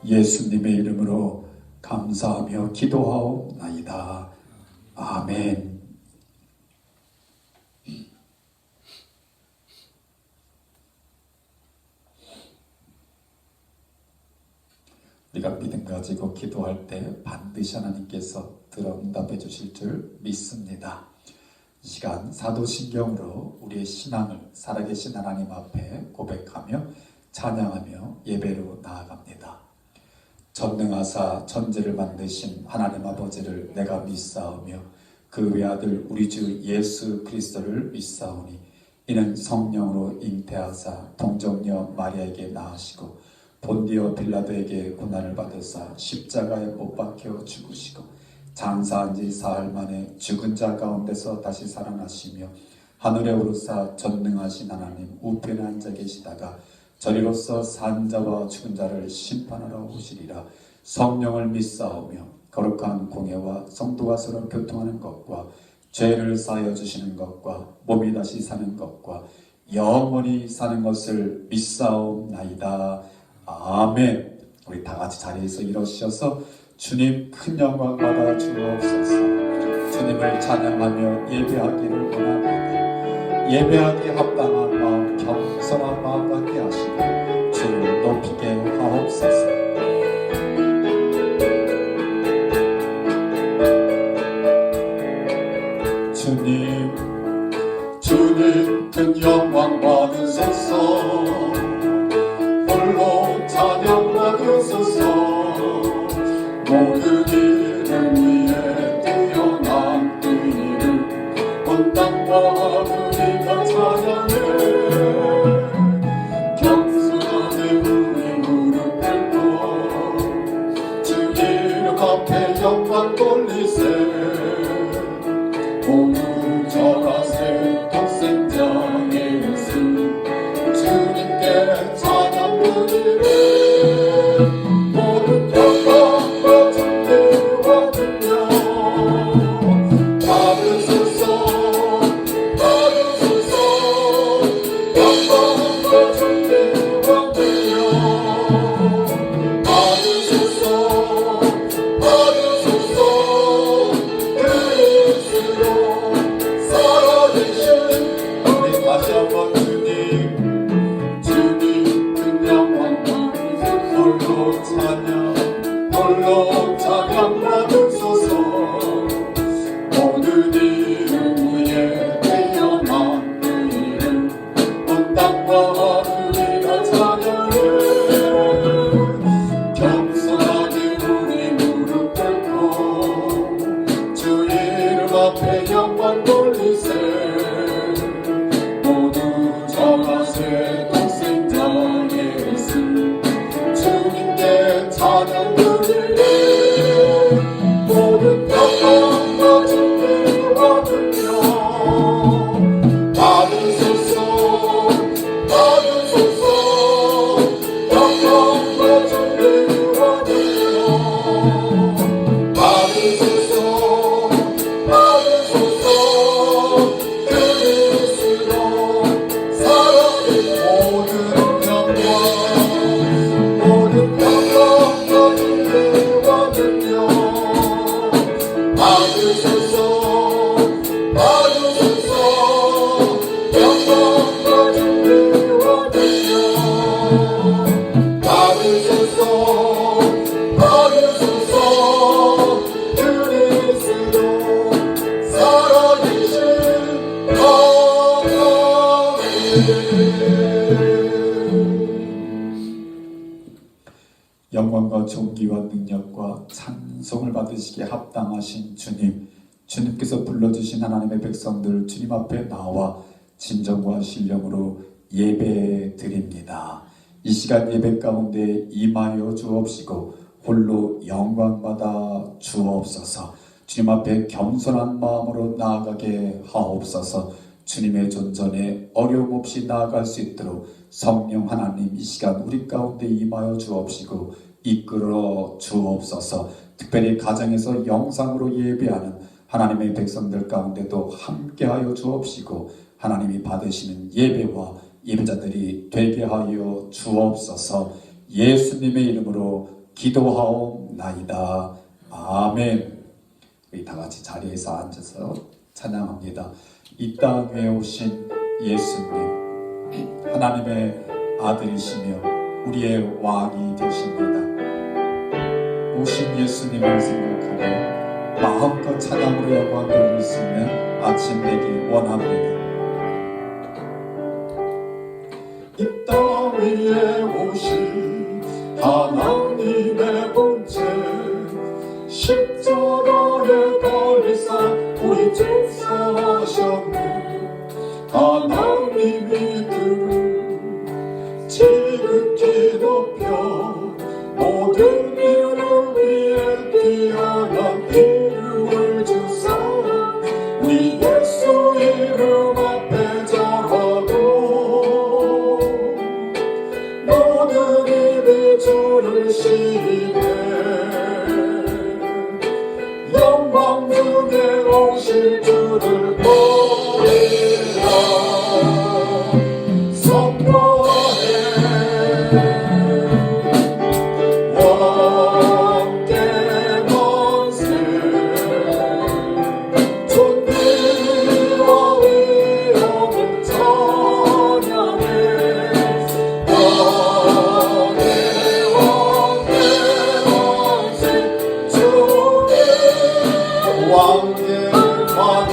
예수님의 이름으로 감사하며 기도하옵나이다. 아멘. 우리가 믿음 가지고 기도할 때 반드시 하나님께서 들어응답해 주실 줄 믿습니다. 이 시간 사도신경으로 우리의 신앙을 살아계신 하나님 앞에 고백하며 찬양하며 예배로 나아갑니다. 전능하사 천지를 만드신 하나님 아버지를 내가 믿사오며 그 외아들 우리 주 예수 그리스도를 믿사오니 이는 성령으로 잉태하사 동정녀 마리아에게 낳으시고 본디오 빌라도에게 고난을 받으사 십자가에 못 박혀 죽으시고 장사한 지 사흘 만에 죽은 자 가운데서 다시 살아나시며 하늘에 오르사 전능하신 하나님 우편에 앉아 계시다가 저리로서 산 자와 죽은 자를 심판하러 오시리라. 성령을 믿사오며 거룩한 공예와 성도와 서로 교통하는 것과 죄를 사하여 주시는 것과 몸이 다시 사는 것과 영원히 사는 것을 믿사옵나이다. 아멘. 우리 다 같이 자리에서 일어서셔서 주님 큰 영광 받아 주옵소서. 주님을 찬양하며 예배하기를 원합니다. 예배하기에 합당한 마음, 겸손한 마음 갖게 하시고 주를 높이게 하옵소서. 주님 큰 영광 받으소서. 홀로 찬양 받으소서. 모든 이름 위에 뛰어난 그 이름 온 땅과 하늘이가 찬양해. 겸손하게 우리 무릎 꿇고 주 이름 앞에 영광 돌리세. 모두 절하세 독생자 예수 주님께 찬양 드리네. 모든 영광과 존귀와 능력 받으소서. 받으소서. 영광과 존귀와 능력 받으소서. 받으소서. 그리스도 살아계신 우리 다시 한번 주님 큰 영광 홀로 찬양 받으소서. 모든 이름 위에 태어난 그 이름 온 땅과 하늘이가 찬양해. 겸손하게 우리 무릎 꿇고 주 이름 앞에 영광 돌리세. 모두 절하세 독생자 예수 주님께 찬양 드리네. 모든 영광과 존귀와 능력 받으소서. 받으소서. 영광과 존귀와 능력 받으소서. 받으소서. 그리스도 살아계신 모든 영광 모든 영광과 존귀와 능력 받으소서. 받으소서. 영광과 존귀와 능력 받으소서. 받으소서. 그리스도 살아계신 영광과 존귀와 능력과 찬송을 받으시기에 합당하신 주님, 주님께서 불러주신 하나님의 백성들 주님 앞에 나와 진정과 신령으로 예배 드립니다. 이 시간 예배 가운데 임하여 주옵시고 홀로 영광 받아 주옵소서. 주님 앞에 겸손한 마음으로 나아가게 하옵소서. 주님의 존전에 어려움 없이 나아갈 수 있도록 성령 하나님 이 시간 우리 가운데 임하여 주옵시고 이끌어 주옵소서. 특별히 가정에서 영상으로 예배하는 하나님의 백성들 가운데도 함께하여 주옵시고 하나님이 받으시는 예배와 예배자들이 되게 하여 주옵소서. 예수님의 이름으로 기도하옵나이다. 아멘. 우리 다 같이 자리에서 앉아서 찬양합니다. 이 땅에 오신 예수님, 하나님의 아들이시며 우리의 왕이 되십니다. 오신 예수님을 생각하며 마음껏 찬양으로 영광 돌릴 수 있는 아침 되기 원합니다. 이 땅 위에 오신 하나님의 본체, 십자가에 달리사 우리 죄사하셨네. 하나님이 그를 지극히 높여 모든 이를 위해 뛰어난 이름을 주사 우리 예수 이름 앞에 절하고 모든 입이 주를 시리네. 영광 중에 오실 주를 보리라. 선포해 왕께 만세. 존귀와 위엄을 찬양해. 왕께 만세. 주의 왕께 만세.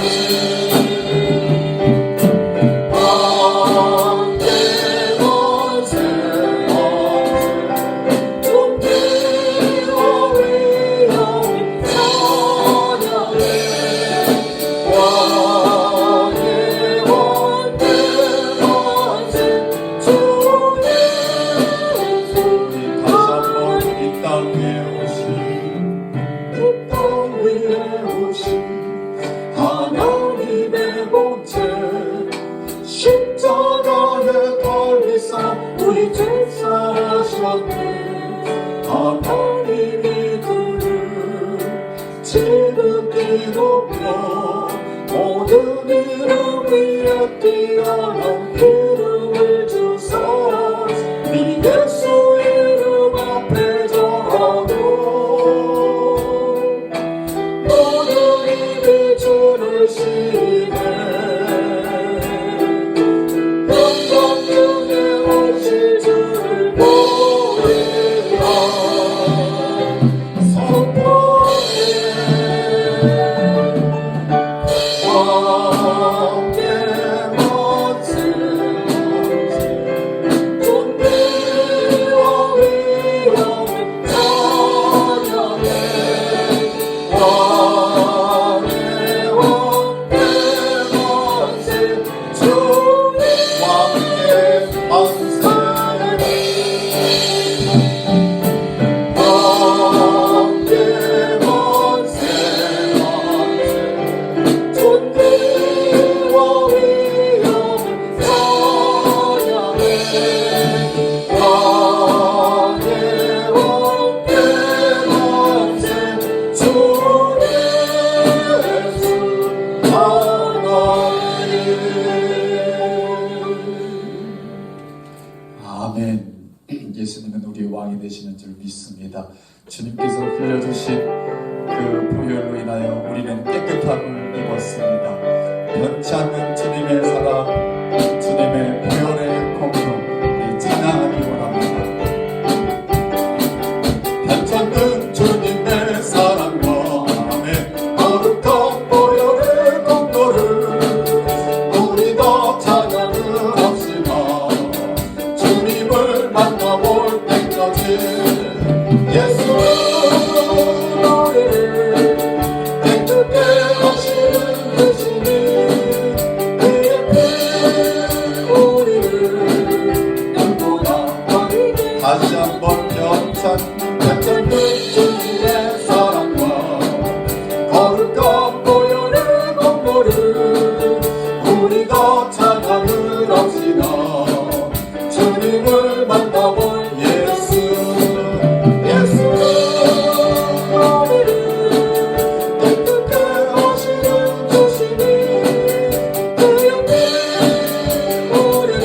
하나님의 본체 십자가에 달리사 우리 죄사하셨네. 하나님이 그를 지극히 높여 모든 이름 위에 뛰어난 이름을 주사 우리 예수 이름 앞에 절하고 모든 입이 주를 시리네. 영광 중에 오실 주를 보리라. 선포해 왕께 만세. 존귀와 위엄을 찬양해. 왕께 만세. 주의 왕께 만세. 왕께 만세. 존귀와 위엄을 찬양해. 왕께 만세. 주의 예수 하나님. 아멘. 예수님은 우리의 왕이 되시는 줄 믿습니다. 주님께서 흘려주신 그 보혈로 인하여 우리는 깨끗함을 입었습니다. 변치 않는 주님의 사랑, 주님의 보혈의 공로 찬양하기 원합니다. 변치 않는 주님의 사랑과 아멘 거룩한 보혈의 공로를 우리 더 찬양을 합시다. 주님을 만나볼 때까지 예수의 너희를 깨끗게 하시는 대신이 그의 피 우리를 눈보다 버리게. 다시 한번 변찮는 주님의 사랑과 거룩한 보혈의 공로를 우리 더 찬양을 합시다. 주님을 만나볼 예수 너희를 깨끗게 하시는 주시니 그의 피 우리를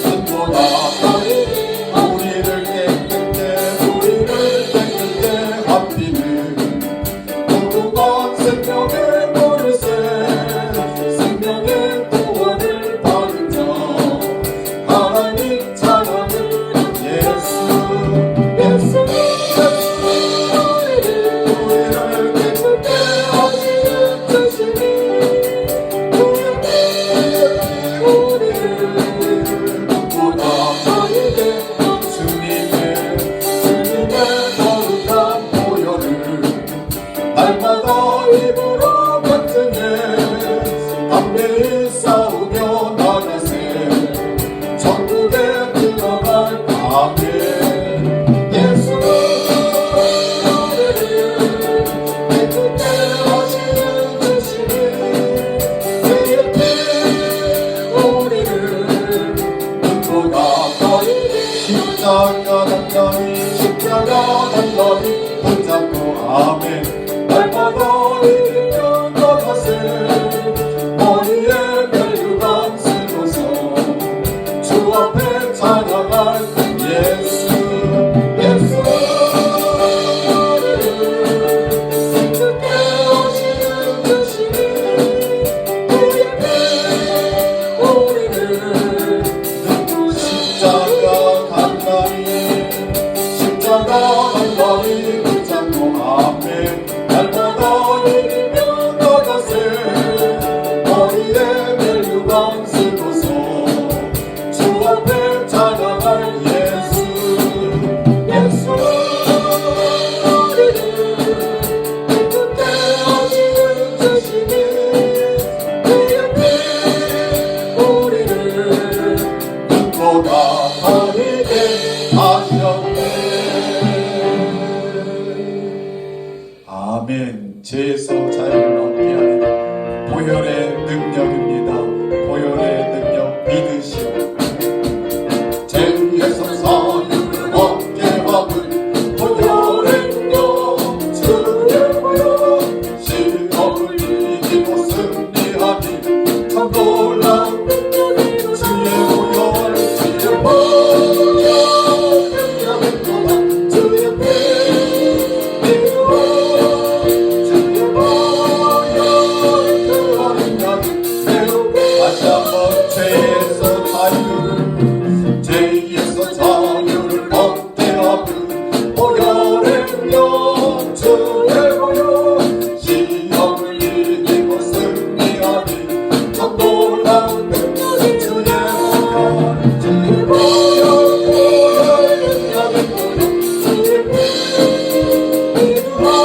눈보다 버리니. 우리를 깨끗게 우리를 십자가는 너희 붙잡고 아멘 날마다 이기며 나가세 머리에 멜류관 쓰고서 주 앞에 찬양할 예수 예수 우리를 끝에 하시는 주시니 그 옆에 우리를 눈보다 가리게 하셨네. 아멘. 죄에서 자유를 얻게 하는 보혈의 능력입니다. 보혈의 능력 믿으시오. 죄에서 자유를 얻게 하는 보혈의 능력 주의 보혈 시험을 이기고 승리하니 참 놀라운 능력이 주의 보혈 주의 보혈 능력은 또한 주의 피 다시 한번 죄에서 자유를 얻게 하는 보혈의 능력 주의 보혈 시험을 이기고 승리하니 참 놀라운 능력이 주의 보혈 주의 보혈 보혈 능력이 보혈 주의 믿으라 주의 보혈 보혈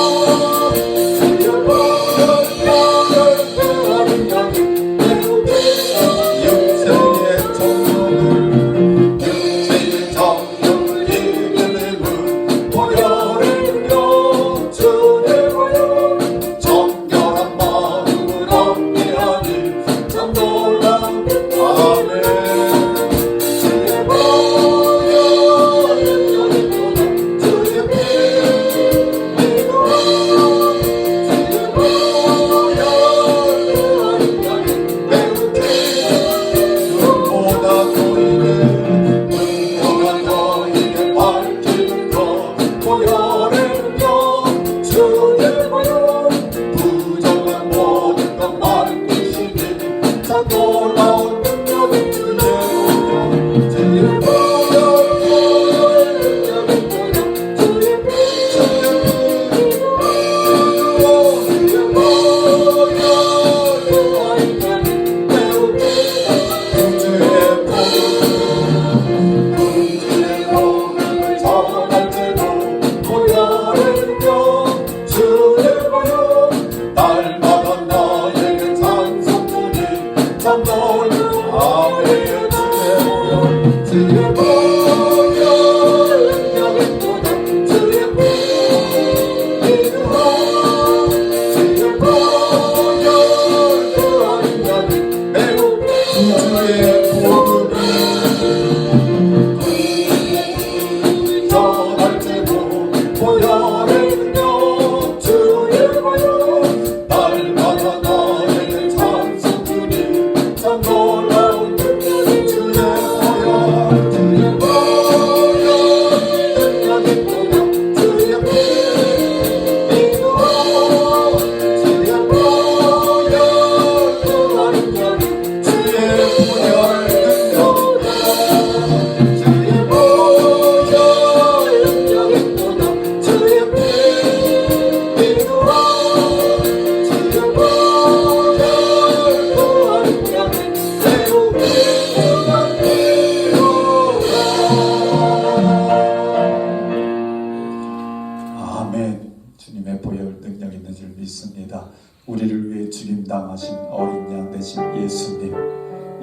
능력이 주님의 보혈 능력 있는 줄 믿습니다. 우리를 위해 죽임당하신 어린 양 되신 예수님,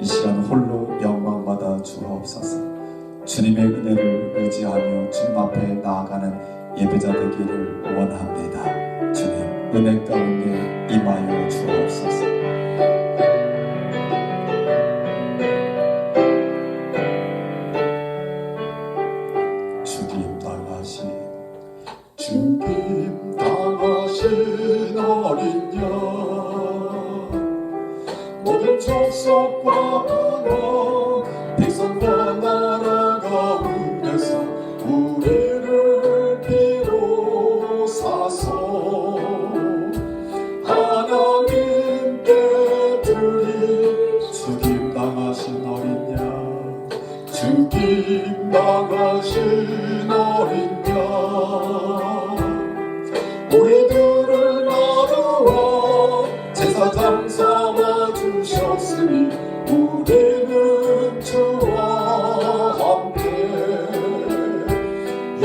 이 시간 홀로 영광받아 주옵소서. 주님의 은혜를 의지하며 주님 앞에 나아가는 예배자 되기를 원합니다. 주님 은혜 가운데 임하여 주옵소서. 죽임 당하신 어린 양 모든 족속과 방언 백성과 나라 가운데서 우리를 비로사서 하나님께 드린 죽임 당하신 어린 양 죽임 당하신 어린 양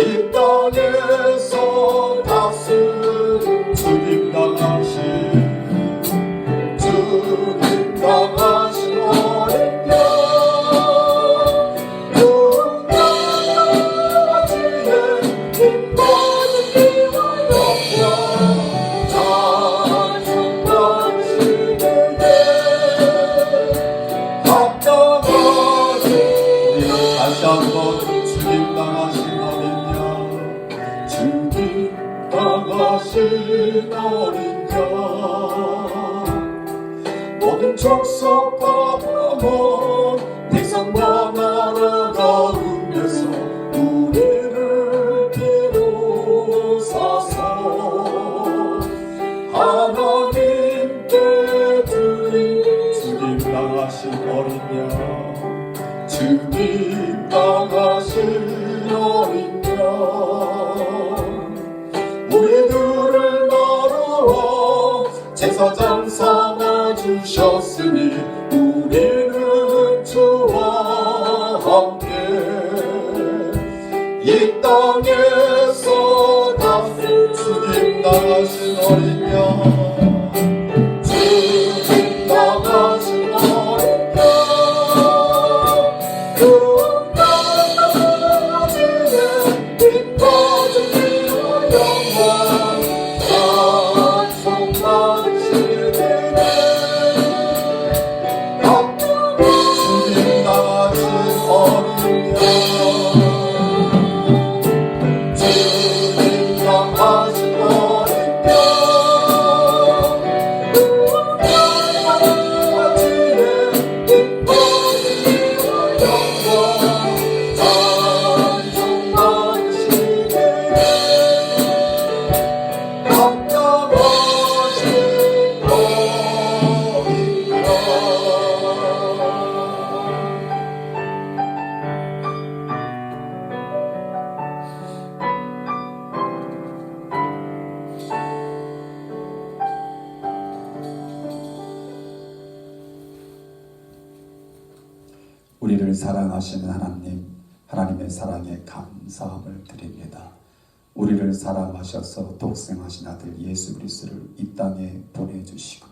이 땅에서 다스린 주님 당하신 어린 양 눈가지에 빛나는 비와 영광 찬송하시네 합당하신 우리 다시 한번 주님 당하신 어린 양 주님 당하신 어린 양 모든 족속과 방언 백성과 나라 가운데서 우리를 비로소서 하나님께 드린 주님 당하신 어린 양 주님 당하신 어린 양 우리들을 나누어 제사장 삼아주셨으니 우리는 주와 함께 이 땅에서 다스린 주님 당하신 어린 양 주님 당하신 어린 양 눈가지에 빛나는 비와 영광 찬송하시네 주님 당하신 어린 양 주님 당하신 어린 양 눈가지에 빛나는 비와 영광 찬송하시네 합당하신 어린 양 우리를 사랑하시는 하나님의 사랑에 감사함을 드립니다. 우리를 사랑하셔서 독생하신 아들 예수 그리스도를 이 땅에 보내주시고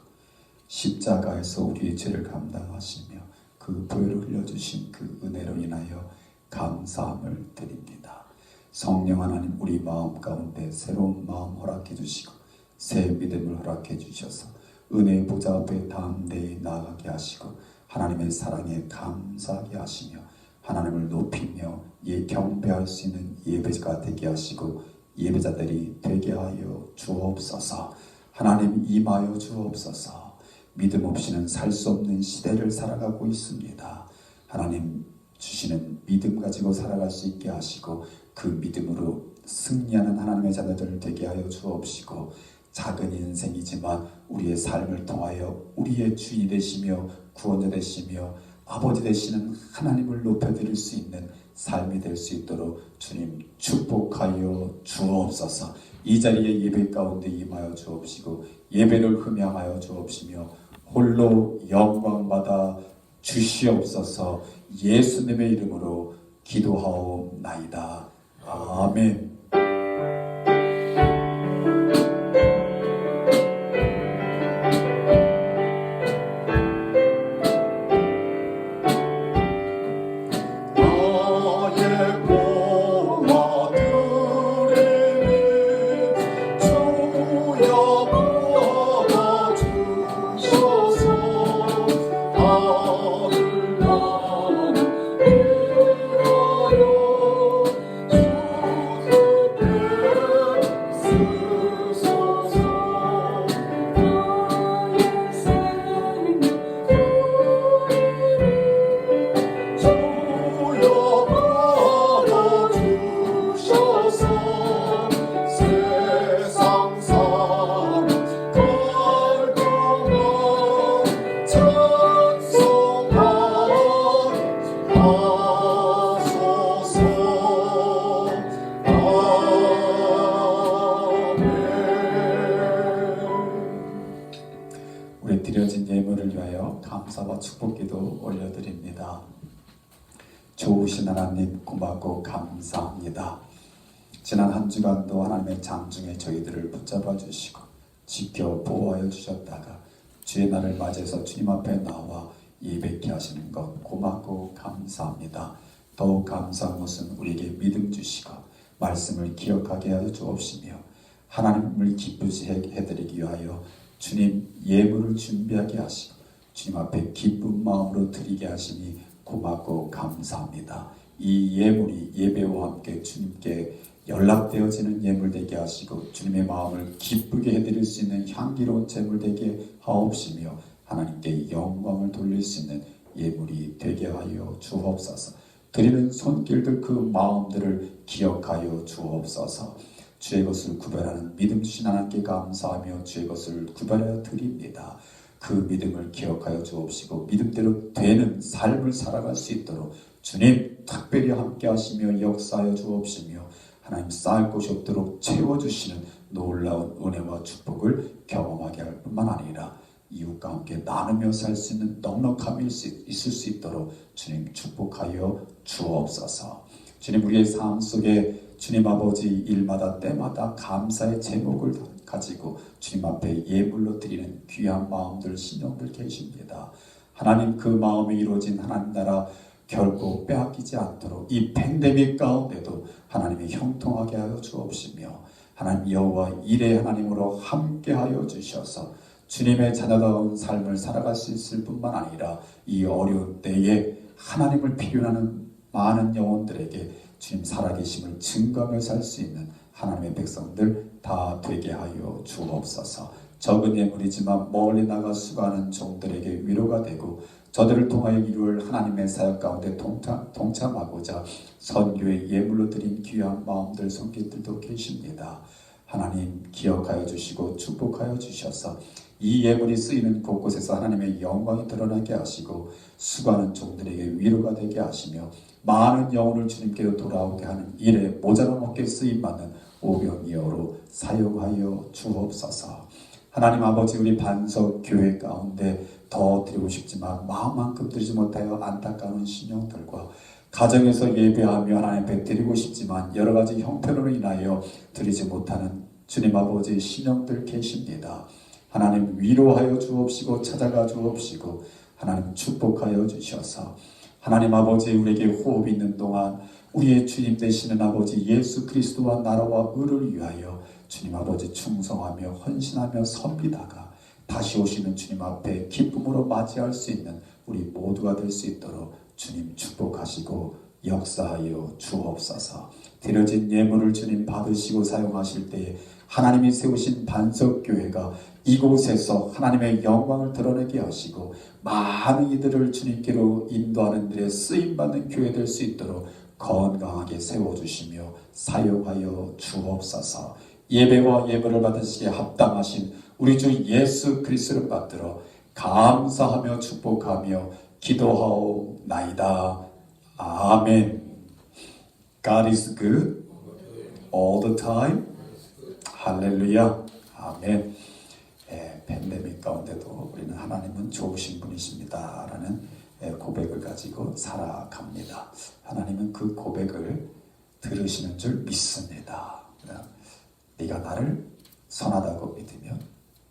십자가에서 우리의 죄를 감당하시며 그 보혈을 흘려주신 그 은혜로 인하여 감사함을 드립니다. 성령 하나님 우리 마음 가운데 새로운 마음 허락해 주시고 새 믿음을 허락해 주셔서 은혜의 보좌 앞에 담대히 나아가게 하시고 하나님의 사랑에 감사하게 하시며 하나님을 높이며 경배할 수 있는 예배자가 되게 하시고 예배자들이 되게 하여 주옵소서. 하나님 임하여 주옵소서. 믿음 없이는 살 수 없는 시대를 살아가고 있습니다. 하나님 주시는 믿음 가지고 살아갈 수 있게 하시고 그 믿음으로 승리하는 하나님의 자녀들 되게 하여 주옵시고 작은 인생이지만 우리의 삶을 통하여 우리의 주인이 되시며 구원자 되시며 아버지 되시는 하나님을 높여드릴 수 있는 삶이 될 수 있도록 주님 축복하여 주옵소서. 이 자리에 예배 가운데 임하여 주옵시고 예배를 흠양하여 주옵시며 홀로 영광받아 주시옵소서. 예수님의 이름으로 기도하옵나이다. 아멘. 우리 드려진 예물을 위하여 감사와 축복기도 올려드립니다. 좋으신 하나님 고맙고 감사합니다. 지난 한 주간도 하나님의 장중에 저희들을 붙잡아 주시고 지켜 보호하여 주셨다가 주의 날을 맞이해서 주님 앞에 나와 예배케 하시는 것 고맙고 감사합니다. 더욱 감사한 것은 우리에게 믿음 주시고 말씀을 기억하게 하여 주옵시며 하나님을 기쁘시게 해드리기 위하여 주님 예물을 준비하게 하시고 주님 앞에 기쁜 마음으로 드리게 하시니 고맙고 감사합니다. 이 예물이 예배와 함께 주님께 연락되어지는 예물 되게 하시고 주님의 마음을 기쁘게 해드릴 수 있는 향기로운 제물 되게 하옵시며 하나님께 영광을 돌릴 수 있는 예물이 되게 하여 주옵소서. 드리는 손길들 그 마음들을 기억하여 주옵소서. 주의 것을 구별하는 믿음 주신 하나님께 감사하며 주의 것을 구별하여 드립니다. 그 믿음을 기억하여 주옵시고 믿음대로 되는 삶을 살아갈 수 있도록 주님 특별히 함께 하시며 역사하여 주옵시며 하나님 쌓을 곳이 없도록 채워주시는 놀라운 은혜와 축복을 경험하게 할 뿐만 아니라 이웃과 함께 나누며 살 수 있는 넉넉함이 있을 수 있도록 주님 축복하여 주옵소서. 주님 우리의 삶 속에 주님 아버지 일마다 때마다 감사의 제목을 가지고 주님 앞에 예물로 드리는 귀한 마음들 신령들 계십니다. 하나님 그 마음이 이루어진 하나님 나라 결코 빼앗기지 않도록 이 팬데믹 가운데도 하나님이 형통하게 하여 주옵시며 하나님 여호와 일의 하나님으로 함께하여 주셔서 주님의 자녀다운 삶을 살아갈 수 있을 뿐만 아니라 이 어려운 때에 하나님을 필요하는 많은 영혼들에게 주님 살아계심을 증거하며 살 수 있는 하나님의 백성들 다 되게 하여 주옵소서. 적은 예물이지만 멀리 나가 수고하는 종들에게 위로가 되고 저들을 통하여 이룰 하나님의 사역 가운데 동참하고자 선교의 예물로 드린 귀한 마음들 손길들도 계십니다. 하나님 기억하여 주시고 축복하여 주셔서 이 예물이 쓰이는 곳곳에서 하나님의 영광이 드러나게 하시고 수고하는 종들에게 위로가 되게 하시며 많은 영혼을 주님께로 돌아오게 하는 일에 모자람 없게 쓰임받는 오병이어로 사용하여 주옵소서. 하나님 아버지 우리 반석교회 가운데 더 드리고 싶지만 마음만큼 드리지 못하여 안타까운 신령들과 가정에서 예배하며 하나님 앞에 드리고 싶지만 여러 가지 형편으로 인하여 드리지 못하는 주님 아버지 신령들 계십니다. 하나님 위로하여 주옵시고 찾아가 주옵시고 하나님 축복하여 주셔서 하나님 아버지 우리에게 호흡이 있는 동안 우리의 주님 되시는 아버지 예수 그리스도와 나라와 의를 위하여 주님 아버지 충성하며 헌신하며 섬기다가 다시 오시는 주님 앞에 기쁨으로 맞이할 수 있는 우리 모두가 될 수 있도록 주님 축복하시고 역사하여 주옵소서. 드려진 예물을 주님 받으시고 사용하실 때에 하나님이 세우신 반석교회가 이곳에서 하나님의 영광을 드러내게 하시고 많은 이들을 주님께로 인도하는 일에 쓰임받는 교회 될 수 있도록 건강하게 세워주시며 사용하여 주옵소서. 예배와 예물을 받으시기에 합당하신 우리 주 예수 그리스도를 받들어 감사하며 축복하며 기도하옵나이다. 아멘. God is good all the time. 할렐루야. 아멘. 팬데믹 가운데도 우리는 하나님은 좋으신 분이십니다 라는 고백을 가지고 살아갑니다. 하나님은 그 고백을 들으시는 줄 믿습니다. 네가 나를 선하다고 믿으면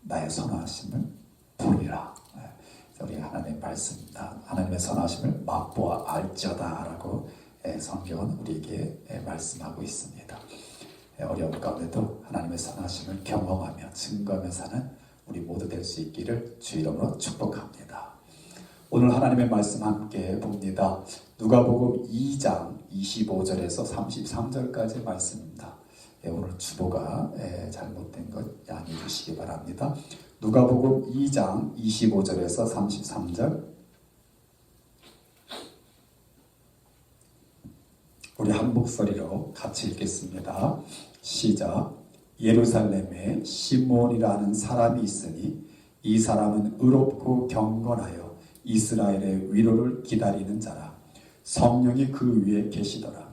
나의 선하심을 보리라. 우리 하나님의 말씀, 하나님의 선하심을 맛보아 알지어다 라고 성경은 우리에게 말씀하고 있습니다. 어려운 가운데도 하나님의 선하심을 경험하며 증거하며 사는 우리 모두 될 수 있기를 주 이름으로 축복합니다. 오늘 하나님의 말씀 함께 봅니다. 누가복음 2장 25절에서 33절까지의 말씀입니다. 오늘 주보가 잘못된 것 양해해 주시기 바랍니다. 누가복음 2장 25절에서 33절 우리 한 목소리로 같이 읽겠습니다. 시작. 예루살렘에 시몬이라는 사람이 있으니 이 사람은 의롭고 경건하여 이스라엘의 위로를 기다리는 자라. 성령이 그 위에 계시더라.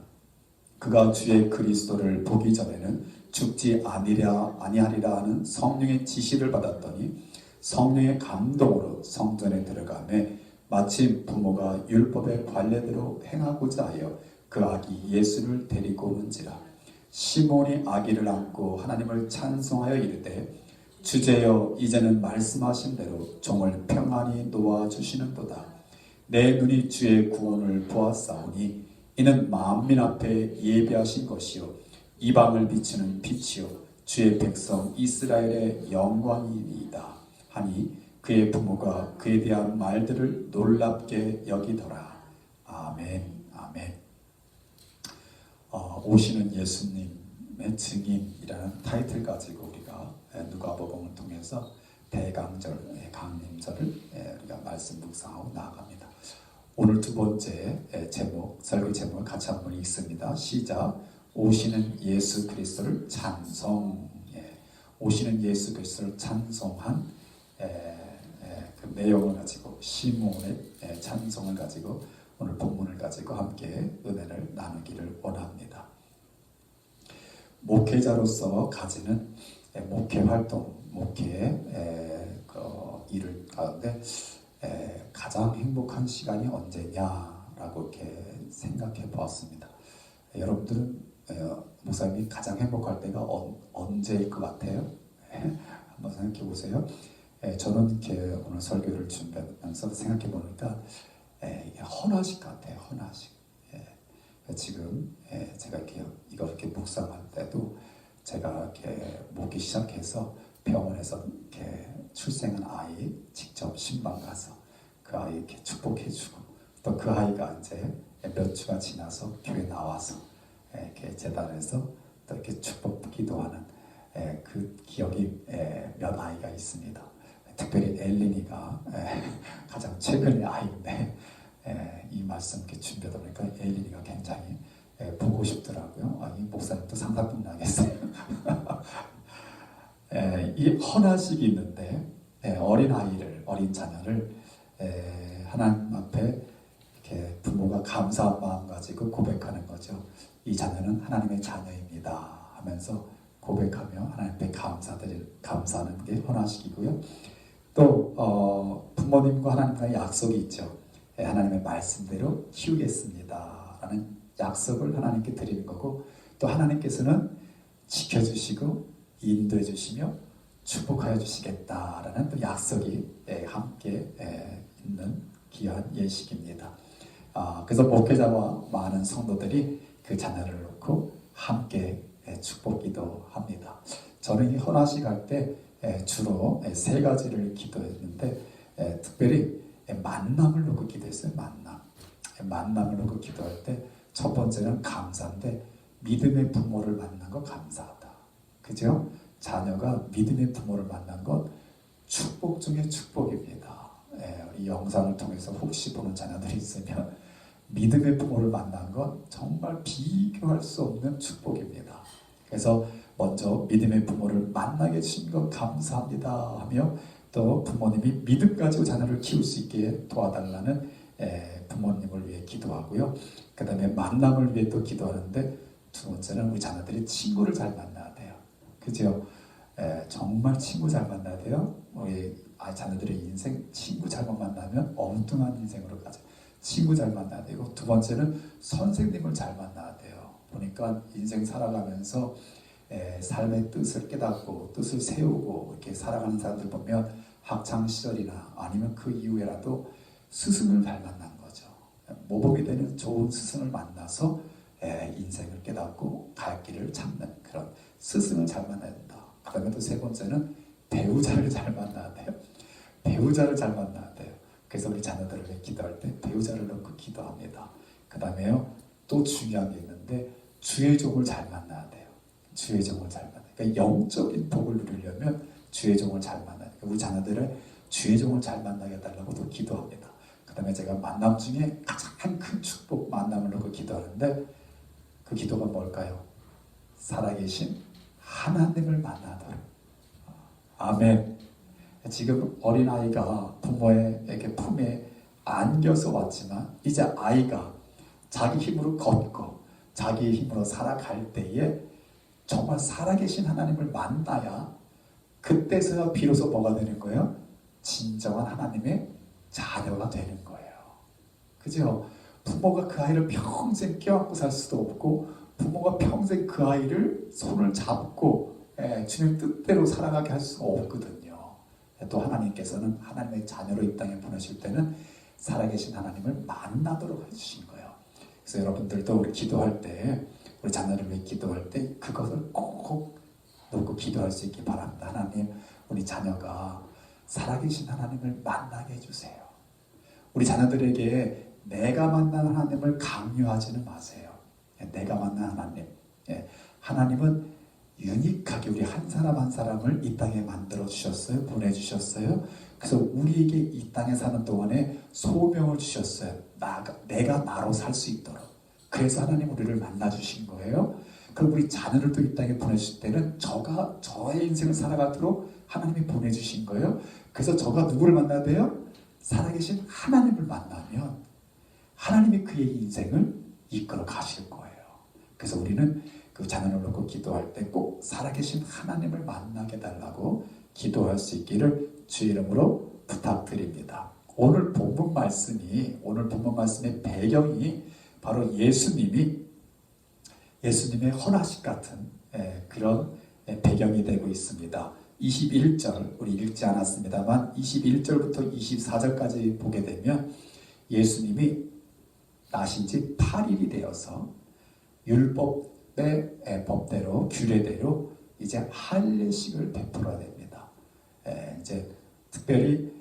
그가 주의 그리스도를 보기 전에는 죽지 아니하리라 하는 성령의 지시를 받았더니 성령의 감동으로 성전에 들어가매 마침 부모가 율법의 관례대로 행하고자 하여 그 아기 예수를 데리고 오는지라. 시몬이 아기를 안고 하나님을 찬송하여 이르되 주제여 이제는 말씀하신 대로 종을 평안히 놓아주시는도다. 내 눈이 주의 구원을 보았사오니 이는 만민 앞에 예비하신 것이요 이방을 비추는 빛이요 주의 백성 이스라엘의 영광이니이다 하니 그의 부모가 그에 대한 말들을 놀랍게 여기더라. 아멘. 아멘. 오시는 예수님의 증인이라는 타이틀 가지고 우리가 누가복음을 통해서 대강절, 강림절을 우리가 말씀 묵상하고 나아갑니다. 오늘 두 번째 제목, 설교 제목을 같이 한번 읽습니다. 시작. 오시는 예수 그리스도를 찬송. 오시는 예수 그리스도를 찬송한 그 내용을 가지고 시몬의 찬송을 가지고 오늘 본문을 가지고 함께 은혜를 나누기를 원합니다. 목회자로서 가지는 목회 활동, 목회의 일을 가운데 가장 행복한 시간이 언제냐라고 이렇게 생각해 보았습니다. 여러분들은 목사님이 가장 행복할 때가 언제일 것 같아요? 한번 생각해 보세요. 저는 이렇게 오늘 설교를 준비하면서 생각해 보니까 헌화식 같아요. 헌화식. 지금 제가 이렇게 묵상할 때도 제가 이렇게 목이 시작해서 병원에서 이렇게 출생한 아이 직접 신방 가서 그 아이 이렇게 축복해주고 또 그 아이가 이제 몇 주가 지나서 교회 나와서 이렇게 재단에서 또 이렇게 축복 기도하는 그 기억이 몇 아이가 있습니다. 특별히 엘린이가 가장 최근의 아이인데 이 말씀 이렇게 준비하다 보니까 엘린이가 굉장히 보고 싶더라고요. 이 목사님도 상당히 나겠어요. 이 헌화식이 있는데 어린 자녀를 하나님 앞에 이렇게 부모가 감사한 마음 가지고 고백하는 거죠. 이 자녀는 하나님의 자녀입니다 하면서 고백하며 하나님 앞에 감사하는 게 헌화식이고요. 또 부모님과 하나님과의 약속이 있죠. 하나님의 말씀대로 키우겠습니다 라는 약속을 하나님께 드리는 거고 또 하나님께서는 지켜주시고 인도해 주시며 축복하여 주시겠다라는 또 약속이 함께 있는 귀한 예식입니다. 그래서 목회자와 많은 성도들이 그 자녀를 놓고 함께 축복기도 합니다. 저는 이 헌화식 할 때 주로 세 가지를 기도했는데 특별히 만남을 놓고 기도했어요. 만남을 놓고 기도할 때 첫 번째는 감사인데 믿음의 부모를 만난 거 감사하다. 그죠? 자녀가 믿음의 부모를 만난 건 축복 중에 축복입니다. 이 영상을 통해서 혹시 보는 자녀들이 있으면 믿음의 부모를 만난 건 정말 비교할 수 없는 축복입니다. 그래서 먼저 믿음의 부모를 만나게 해주신 것 감사합니다 하며 또 부모님이 믿음 가지고 자녀를 키울 수 있게 도와달라는 부모님을 위해 기도하고요. 그 다음에 만남을 위해 또 기도하는데 두 번째는 우리 자녀들이 친구를 잘 만나야 돼요. 그죠? 정말 친구 잘 만나야 돼요. 우리 자녀들의 인생 친구 잘못 만나면 엉뚱한 인생으로 가죠. 친구 잘 만나야 되고 두 번째는 선생님을 잘 만나야 돼요. 보니까 인생 살아가면서 삶의 뜻을 깨닫고 뜻을 세우고 이렇게 살아가는 사람들 보면 학창 시절이나 아니면 그 이후에라도 스승을 잘 만난 거죠. 모범이 되는 좋은 스승을 만나서 인생을 깨닫고 갈 길을 찾는 그런 스승을 잘 만나야 된다. 그 다음에 또 세 번째는 배우자를 잘 만나야 돼요. 배우자를 잘 만나야 돼요. 그래서 우리 자녀들을 위해 기도할 때 배우자를 놓고 기도합니다. 그 다음에요 또 중요한 게 있는데 주의 종을 잘 만나야 돼요. 주의 종을 잘 만나야 돼요. 그러니까 영적인 복을 누리려면 주의 종을 잘 만나야 돼요. 우리 자녀들을 주의 종을 잘 만나게 해달라고 또 기도합니다. 그 다음에 제가 만남 중에 가장 큰 축복 만남을 놓고 기도하는데 그 기도가 뭘까요? 살아계신 하나님을 만나도록. 아멘. 지금 어린아이가 부모에게 품에 안겨서 왔지만 이제 아이가 자기 힘으로 걷고 자기 힘으로 살아갈 때에 정말 살아계신 하나님을 만나야 그때서야 비로소 뭐가 되는 거예요? 진정한 하나님의 자녀가 되는 거예요. 그죠? 부모가 그 아이를 평생 껴안고 살 수도 없고 부모가 평생 그 아이를 손을 잡고 주님 뜻대로 살아가게 할 수가 없거든요. 또 하나님께서는 하나님의 자녀로 이 땅에 보내실 때는 살아계신 하나님을 만나도록 해주신 거예요. 그래서 여러분들도 우리 기도할 때, 우리 자녀를 위해 기도할 때 그것을 꼭 놓고 기도할 수 있기 바랍니다. 하나님, 우리 자녀가 살아계신 하나님을 만나게 해주세요. 우리 자녀들에게 내가 만난 하나님을 강요하지는 마세요. 내가 만난 하나님. 하나님은 유니크하게 우리 한 사람 한 사람을 이 땅에 만들어 주셨어요. 보내주셨어요. 그래서 우리에게 이 땅에 사는 동안에 소명을 주셨어요. 내가 나로 살 수 있도록. 그래서 하나님 우리를 만나 주신 거예요. 그럼 우리 자녀를 또 이 땅에 보내실 때는 저가 저의 인생을 살아가도록 하나님이 보내주신 거예요. 그래서 저가 누구를 만나야 돼요? 살아계신 하나님을 만나면 하나님이 그의 인생을 이끌어 가실 거예요. 그래서 우리는 그 자녀를 놓고 기도할 때 꼭 살아계신 하나님을 만나게 달라고 기도할 수 있기를 주의 이름으로 부탁드립니다. 오늘 본문 말씀의 배경이 바로 예수님의 헌화식 같은 그런 배경이 되고 있습니다. 21절 우리 읽지 않았습니다만 21절부터 24절까지 보게 되면 예수님이 나신 지 8일이 되어서 율법의 법대로 규례대로 이제 할례식을 베풀어야 됩니다. 이제 특별히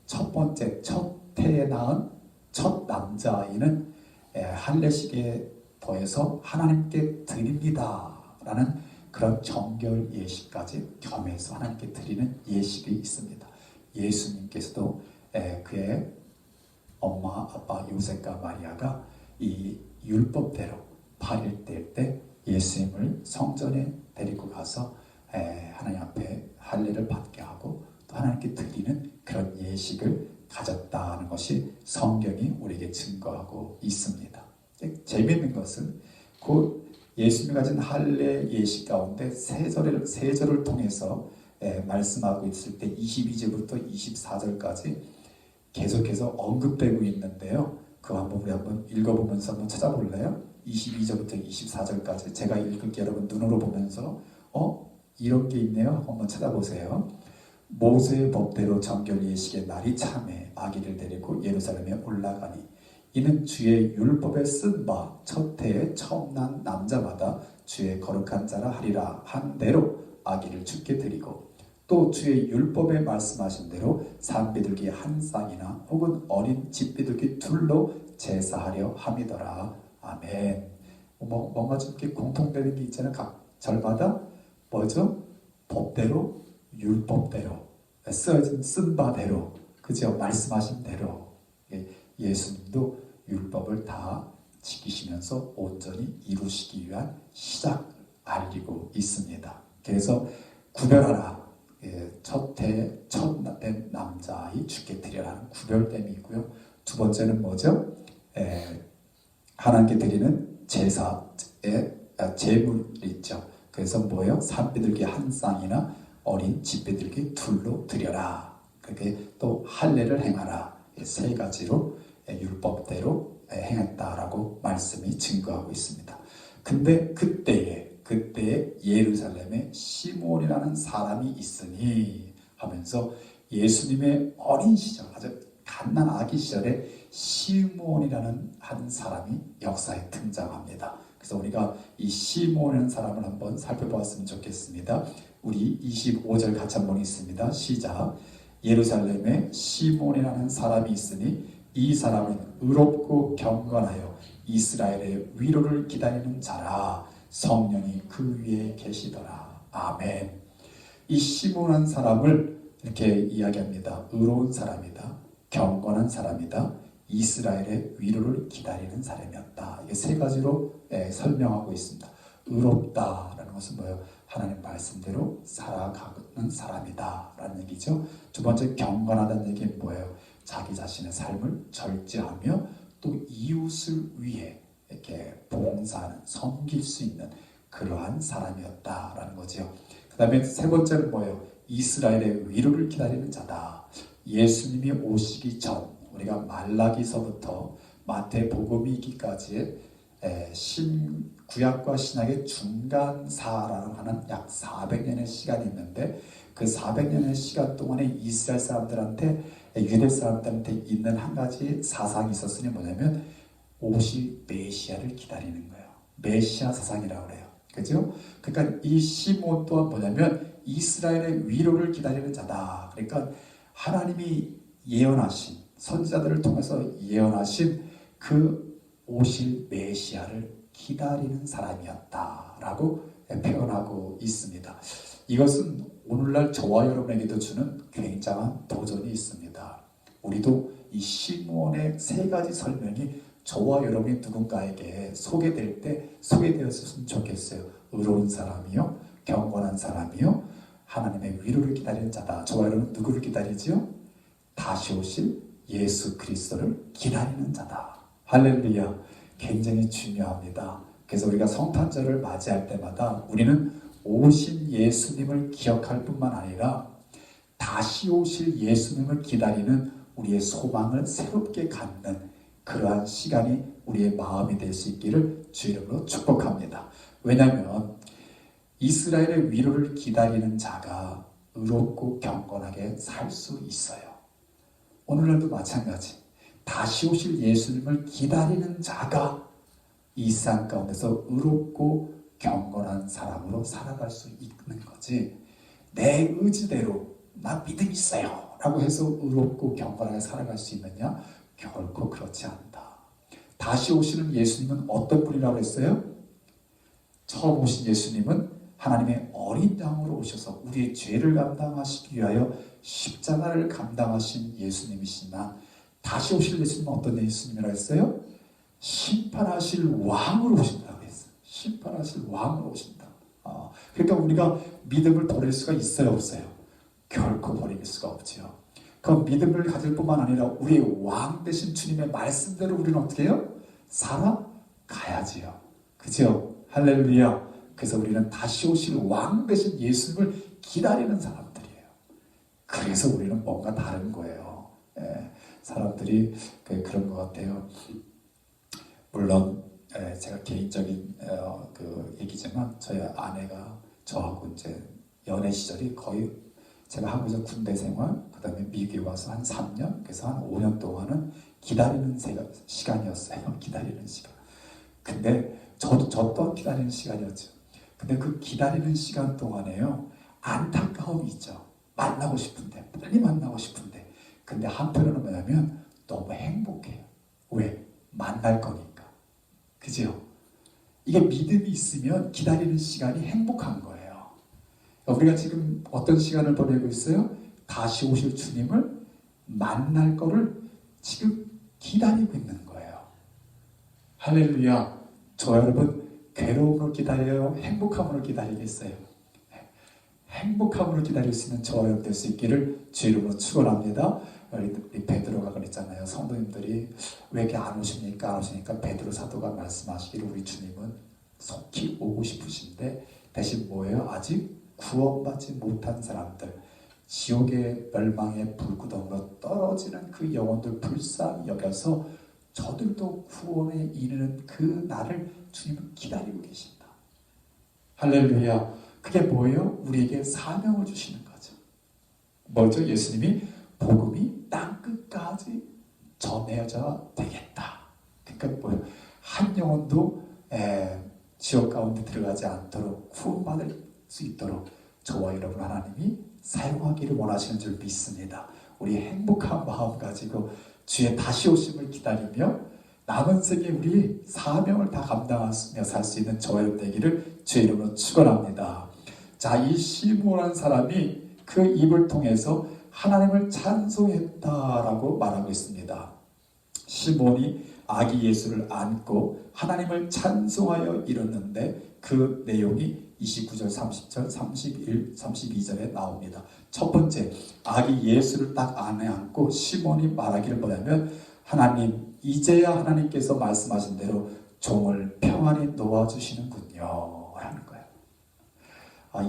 첫 번째 첫 해에 낳은 첫 남자아이는 할례식에 더해서 하나님께 드립니다라는 그런 정결 예식까지 겸해서 하나님께 드리는 예식이 있습니다. 예수님께서도 그의 엄마 아빠 요셉과 마리아가 이 율법대로 8일 될 때 예수님을 성전에 데리고 가서 하나님 앞에 할례를 받게 하고 또 하나님께 드리는 그런 예식을 가졌다는 것이 성경이 우리에게 증거하고 있습니다. 재미있는 것은 그 예수님이 가진 할례 예식 가운데 세 절을 통해서 말씀하고 있을 때 22절부터 24절까지 계속해서 언급되고 있는데요. 그거 우리 한번 읽어보면서 한번 찾아볼래요? 22절부터 24절까지 제가 읽을게 여러분 눈으로 보면서 이런 게 있네요. 한번 찾아보세요. 모세의 법대로 정결 예식의 날이 참에 아기를 데리고 예루살렘에 올라가니 이는 주의 율법에 쓴 바 첫 해에 처음 난 남자마다 주의 거룩한 자라 하리라 한 대로 아기를 주께 드리고 또 주의 율법에 말씀하신 대로 산비둘기 한 쌍이나 혹은 어린 집비둘기 둘로 제사하려 함이더라. 아멘. 뭔가 좀 이렇게 공통되는 게 있잖아요. 각 절마다 뭐죠? 법대로, 율법대로, 쓴 바대로, 그죠? 말씀하신 대로. 예수님도 율법을 다 지키시면서 온전히 이루시기 위한 시작을 알리고 있습니다. 그래서 구별하라. 첫된 남자아이 주께 드리라는 구별됨이 있고요. 두 번째는 뭐죠? 하나님께 드리는 제사의 제물이 있죠. 그래서 뭐예요? 산비둘기 한 쌍이나 어린 집비둘기 둘로 드려라. 그렇게 또 할례를 행하라. 세 가지로 율법대로 행했다라고 말씀이 증거하고 있습니다. 근데 그때에 예루살렘에 시몬이라는 사람이 있으니 하면서 예수님의 어린 시절 아주 갓난 아기 시절에 시몬이라는 한 사람이 역사에 등장합니다. 그래서 우리가 이 시몬이라는 사람을 한번 살펴보았으면 좋겠습니다. 우리 25절 같이 한번 있습니다. 시작. 예루살렘에 시몬이라는 사람이 있으니 이 사람은 의롭고 경건하여 이스라엘의 위로를 기다리는 자라. 성령이 그 위에 계시더라. 아멘. 이 시몬한 사람을 이렇게 이야기합니다. 의로운 사람이다. 경건한 사람이다. 이스라엘의 위로를 기다리는 사람이었다. 이게 세 가지로 설명하고 있습니다. 의롭다라는 것은 뭐예요? 하나님 말씀대로 살아가는 사람이다 라는 얘기죠. 두 번째 경건하다는 얘기는 뭐예요? 자기 자신의 삶을 절제하며 또 이웃을 위해 이렇게 봉사하는, 섬길 수 있는 그러한 사람이었다라는 거죠. 그 다음에 세 번째는 뭐예요? 이스라엘의 위로를 기다리는 자다. 예수님이 오시기 전 우리가 말라기서부터 마태복음이기까지의 구약과 신약의 중간사라고 하는 약 400년의 시간이 있는데 그 400년의 시간 동안에 이스라엘 사람들한테 유대 사람들한테 있는 한 가지 사상이 있었으니 뭐냐면 오실 메시아를 기다리는 거예요. 메시아 사상이라고 그래요. 그죠? 그러니까 이 시므온 또한 뭐냐면 이스라엘의 위로를 기다리는 자다. 그러니까 하나님이 예언하신 선지자들을 통해서 예언하신 그 오실 메시아를 기다리는 사람이었다라고 표현하고 있습니다. 이것은 오늘날 저와 여러분에게도 주는 굉장한 도전이 있습니다. 우리도 이 시므온의 세 가지 설명이 저와 여러분이 누군가에게 소개될 때 소개되었으면 좋겠어요. 의로운 사람이요, 경건한 사람이요, 하나님의 위로를 기다리는 자다. 저와 여러분 누구를 기다리지요? 다시 오실 예수 그리스도를 기다리는 자다. 할렐루야. 굉장히 중요합니다. 그래서 우리가 성탄절을 맞이할 때마다 우리는 오신 예수님을 기억할 뿐만 아니라 다시 오실 예수님을 기다리는 우리의 소망을 새롭게 갖는 그러한 시간이 우리의 마음이 될 수 있기를 주 이름으로 축복합니다. 왜냐하면 이스라엘의 위로를 기다리는 자가 의롭고 경건하게 살 수 있어요. 오늘날도 마찬가지. 다시 오실 예수님을 기다리는 자가 이 세상 가운데서 의롭고 경건한 사람으로 살아갈 수 있는 거지, 내 의지대로 나 믿음 있어요 라고 해서 의롭고 경건하게 살아갈 수 있느냐? 결코 그렇지 않다. 다시 오시는 예수님은 어떤 분이라고 했어요? 처음 오신 예수님은 하나님의 어린 양으로 오셔서 우리의 죄를 감당하시기 위하여 십자가를 감당하신 예수님이시나, 다시 오실 예수님은 어떤 예수님이라고 했어요? 심판하실 왕으로 오신다고 했어요. 심판하실 왕으로 오신다. 그러니까 우리가 믿음을 버릴 수가 있어요, 없어요? 결코 버릴 수가 없죠. 그 믿음을 가질 뿐만 아니라 우리의 왕 되신 주님의 말씀대로 우리는 어떻게 해요? 살아가야지요. 그죠? 할렐루야. 그래서 우리는 다시 오실 왕 되신 예수님을 기다리는 사람들이에요. 그래서 우리는 뭔가 다른 거예요. 사람들이 그런 것 같아요. 물론 제가 개인적인 그 얘기지만 저희 아내가 저하고 이제 연애 시절이 거의 제가 한국에서 군대 생활, 그 다음에 미국에 와서 한 3년, 그래서 한 5년 동안은 기다리는 시간이었어요. 기다리는 시간. 근데 저 또한 기다리는 시간이었죠. 근데 그 기다리는 시간 동안에요, 안타까움이 있죠. 만나고 싶은데, 빨리 만나고 싶은데. 근데 한편으로는 뭐냐면 너무 행복해요. 왜? 만날 거니까. 그죠? 이게 믿음이 있으면 기다리는 시간이 행복한 거예요. 우리가 지금 어떤 시간을 보내고 있어요? 다시 오실 주님을 만날 거를 지금 기다리고 있는 거예요. 할렐루야. 저 여러분 괴로움을 기다려요? 행복함을 기다리겠어요? 행복함으로 기다릴 수 있는 저와 여러분 될 수 있기를 주 이름으로 축원합니다. 우리 베드로가 그랬잖아요. 성도님들이 왜 이렇게 안 오십니까? 안 오시니까 베드로 사도가 말씀하시기를 우리 주님은 속히 오고 싶으신데 대신 뭐예요? 아직 구원받지 못한 사람들, 지옥의 멸망의 불구덩으로 떨어지는 그 영혼들 불쌍히 여겨서 저들도 구원에 이르는 그 날을 주님은 기다리고 계신다. 할렐루야. 그게 뭐예요? 우리에게 사명을 주시는 거죠. 뭐죠? 예수님이 복음이 땅끝까지 전해져 되겠다. 그러니까 뭐예요? 한 영혼도 지옥 가운데 들어가지 않도록 구원받을 수 있도록 저와 여러분 하나님이 사용하기를 원하시는 줄 믿습니다. 우리 행복한 마음 가지고 주의 다시 오심을 기다리며 남은 생에 우리 사명을 다 감당하며 살 수 있는 저와 여러분 되기를 주의 이름으로 축원합니다. 자, 이 시므온이라는 사람이 그 입을 통해서 하나님을 찬송했다라고 말하고 있습니다. 시므온이 아기 예수를 안고 하나님을 찬송하여 이뤘는데 그 내용이 29절, 30절, 31, 32절에 나옵니다. 첫 번째, 아기 예수를 딱 안에 안고 시몬이 말하기를 뭐냐면 하나님, 이제야 하나님께서 말씀하신 대로 종을 평안히 놓아주시는군요 라는 거예요.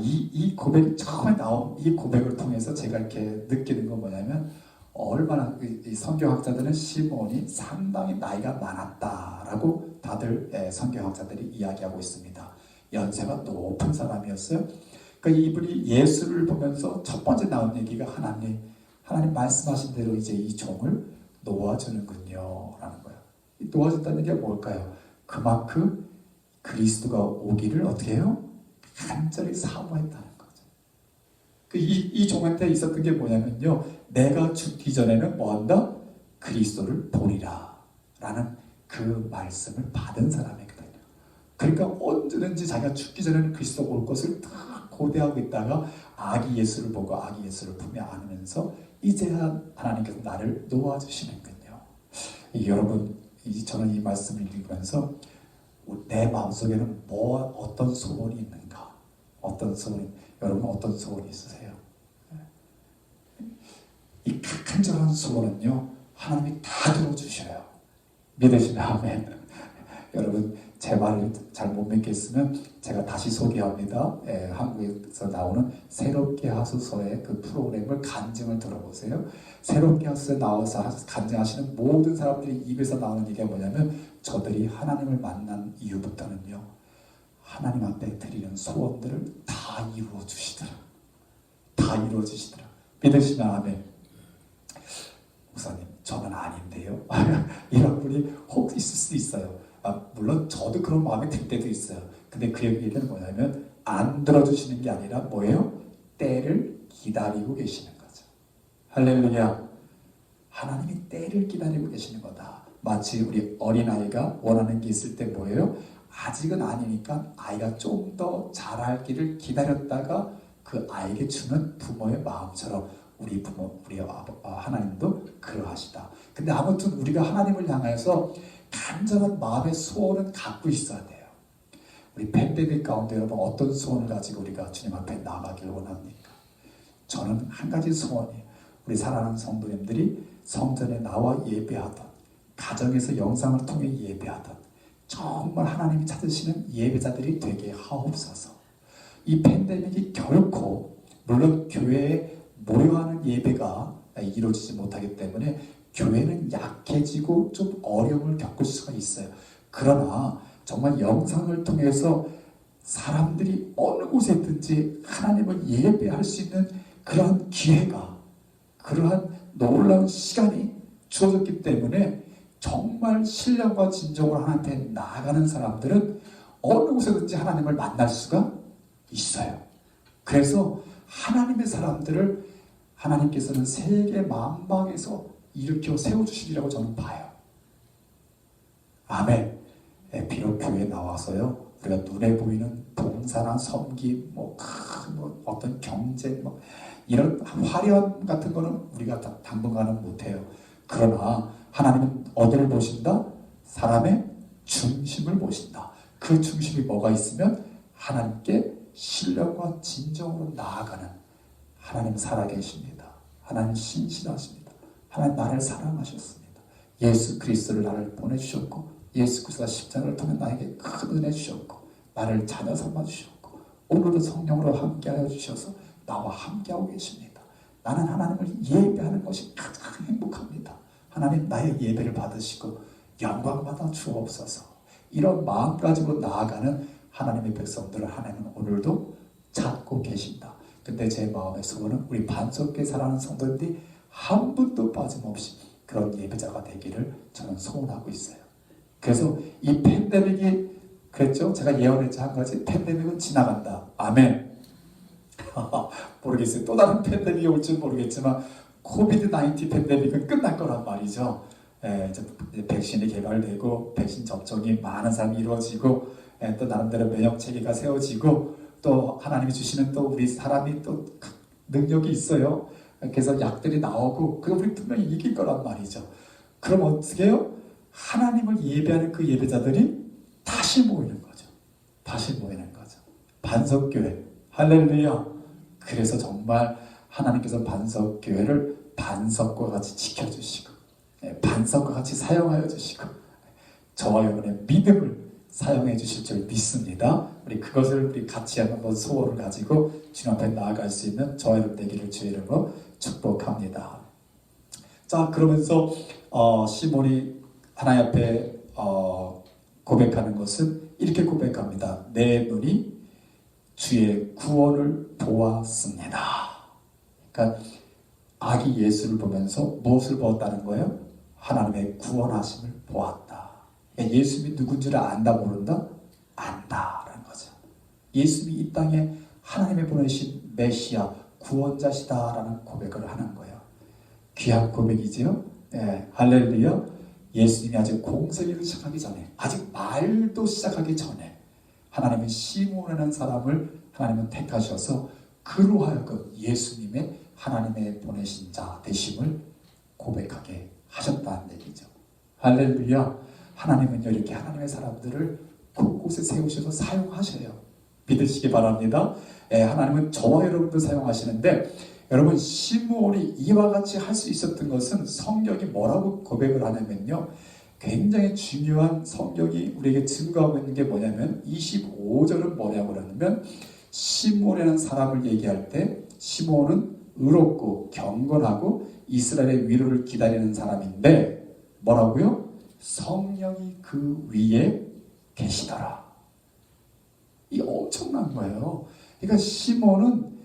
이 고백이 처음에 나온 이 고백을 통해서 제가 이렇게 느끼는 건 뭐냐면 얼마나 이 성경학자들은 시몬이 상당히 나이가 많았다라고 다들 성경학자들이 이야기하고 있습니다. 연세가 높은 사람이었어요. 그러니까 이분이 예수를 보면서 첫 번째 나온 얘기가 하나님 말씀하신 대로 이제 이 종을 놓아주는군요 라는 거예요. 놓아준다는 얘기가 뭘까요? 그만큼 그리스도가 오기를 어떻게 해요? 간절히 사모했다는 거죠. 이 종한테 있었던 게 뭐냐면요, 내가 죽기 전에는 뭐한다? 그리스도를 보리라 라는 그 말씀을 받은 사람이거든요. 그러니까 언제든지 자기가 죽기 전에는 그리스도 올 것을 다 고대하고 있다가 아기 예수를 보고 아기 예수를 품에 안으면서 이제야 하나님께서 나를 놓아주시는군요. 여러분, 저는 이 말씀을 읽으면서 내 마음속에는 어떤 소원이 있는가? 여러분 어떤 소원이 있으세요? 이 간절한 소원은요, 하나님이 다 들어주셔요. 믿으시면 아멘. 여러분, 제 말을 잘 못 믿겠으면 제가 다시 소개합니다. 한국에서 나오는 새롭게 하소서의 그 프로그램을 간증을 들어보세요. 새롭게 하소서에 나와서 간증하시는 모든 사람들이 입에서 나오는 얘기가 뭐냐면, 저들이 하나님을 만난 이후부터는요, 하나님 앞에 드리는 소원들을 다 이루어주시더라. 다 이루어지시더라. 믿으시면 아멘. 목사님, 저는 아닌데요. 이런 분이 혹 있을 수 있어요. 물론 저도 그런 마음이 들 때도 있어요. 근데 그 얘기는 뭐냐면, 안 들어주시는 게 아니라 뭐예요? 때를 기다리고 계시는 거죠. 할렐루야. 하나님이 때를 기다리고 계시는 거다. 마치 우리 어린아이가 원하는 게 있을 때 뭐예요? 아직은 아니니까 아이가 좀 더 자랄기를 기다렸다가 그 아이에게 주는 부모의 마음처럼 우리 하나님도 그러하시다. 근데 아무튼 우리가 하나님을 향해서 간절한 마음의 소원은 갖고 있어야 돼요. 우리 팬데믹 가운데 여러분 어떤 소원을 가지고 우리가 주님 앞에 나가길 원합니까? 저는 한 가지 소원이에요. 우리 사랑하는 성도님들이 성전에 나와 예배하던, 가정에서 영상을 통해 예배하던, 정말 하나님이 찾으시는 예배자들이 되게 하옵소서. 이 팬데믹이 결코, 물론 교회에 모여하는 예배가 이루어지지 못하기 때문에 교회는 약해지고 좀 어려움을 겪을 수가 있어요. 그러나 정말 영상을 통해서 사람들이 어느 곳에 있든지 하나님을 예배할 수 있는 그러한 기회가, 그러한 놀라운 시간이 주어졌기 때문에 정말 신령과 진정으로 하나님께 나아가는 사람들은 어느 곳에든지 하나님을 만날 수가 있어요. 그래서 하나님의 사람들을 하나님께서는 세계 만방에서 일으켜 세워주시리라고 저는 봐요. 아멘. 비록 교회에 나와서요, 우리가 눈에 보이는 봉사나 섬김, 어떤 경쟁, 이런 화려한 같은 거는 우리가 당분간은 못해요. 그러나 하나님은 어디를 보신다? 사람의 중심을 보신다. 그 중심이 뭐가 있으면 하나님께 신령과 진정으로 나아가는, 하나님 살아계십니다. 하나님 신실하십니다. 하나님 나를 사랑하셨습니다. 예수 그리스도를 나를 보내주셨고, 예수 그리스도가 십자가를 통해 나에게 큰 은혜 주셨고, 나를 자녀 삼아 주셨고, 오늘도 성령으로 함께하여 주셔서 나와 함께하고 계십니다. 나는 하나님을 예배하는 것이 가장 행복합니다. 하나님 나의 예배를 받으시고 영광 받아 주옵소서. 이런 마음가짐으로 나아가는 하나님의 백성들을 하나님은 오늘도 찾고 계신다. 근데 제 마음의 소원은 우리 반석교회 사랑하는 성도들이 한 분도 빠짐없이 그런 예배자가 되기를 저는 소원하고 있어요. 그래서 이 팬데믹이, 그랬죠? 제가 예언했죠. 한 가지, 팬데믹은 지나간다. 아멘. 모르겠어요. 또 다른 팬데믹이 올지 모르겠지만 코비드-19 팬데믹은 끝날 거란 말이죠. 이제 백신이 개발되고 백신 접종이 많은 사람이 이루어지고, 또 나름대로 면역 체계가 세워지고, 또 하나님이 주시는 또 우리 사람이 또 능력이 있어요. 그래서 약들이 나오고, 그거 우리 분명히 이길 거란 말이죠. 그럼 어떻게 해요? 하나님을 예배하는 그 예배자들이 다시 모이는 거죠. 다시 모이는 거죠. 반석교회. 할렐루야. 그래서 정말 하나님께서 반석교회를 반석과 같이 지켜주시고, 반석과 같이 사용하여 주시고, 저와 여러분의 믿음을 사용해 주실 줄 믿습니다. 우리 그것을 우리 같이 한번 소원을 가지고 주님 앞에 나아갈 수 있는 저와 여러분 되기를 주의 이름으로 축복합니다. 자, 그러면서 시몬이 하나님 앞에 고백하는 것은 이렇게 고백합니다. 내 눈이 주의 구원을 보았습니다. 그러니까 아기 예수를 보면서 무엇을 보았다는 거예요? 하나님의 구원하심을 보았다. 그러니까 예수님이 누군지를 안다 모른다? 안다라는 거죠. 예수님이 이 땅에 하나님의 보내신 메시아 구원자시다라는 고백을 하는 거예요. 귀한 고백이지요. 네, 할렐루야. 예수님이 아직 공생애를 시작하기 전에, 아직 말도 시작하기 전에 하나님은 시몬이라는 사람을 하나님은 택하셔서 그로 하여금 예수님의 하나님의 보내신 자 되심을 고백하게 하셨다는 얘기죠. 할렐루야. 하나님은요 이렇게 하나님의 사람들을 곳곳에 세우셔서 사용하셔요. 믿으시기 바랍니다. 하나님은 저와 여러분도 사용하시는데, 여러분 시므온이 이와 같이 할 수 있었던 것은 성경이 뭐라고 고백을 하냐면요, 굉장히 중요한 성경이 우리에게 증거하고 있는 게 뭐냐면 25절은 뭐냐고 그러냐면, 시므온이라는 사람을 얘기할 때 시므온은 의롭고 경건하고 이스라엘의 위로를 기다리는 사람인데 뭐라고요? 성령이 그 위에 계시더라. 이 엄청난 거예요. 그러니까 시몬은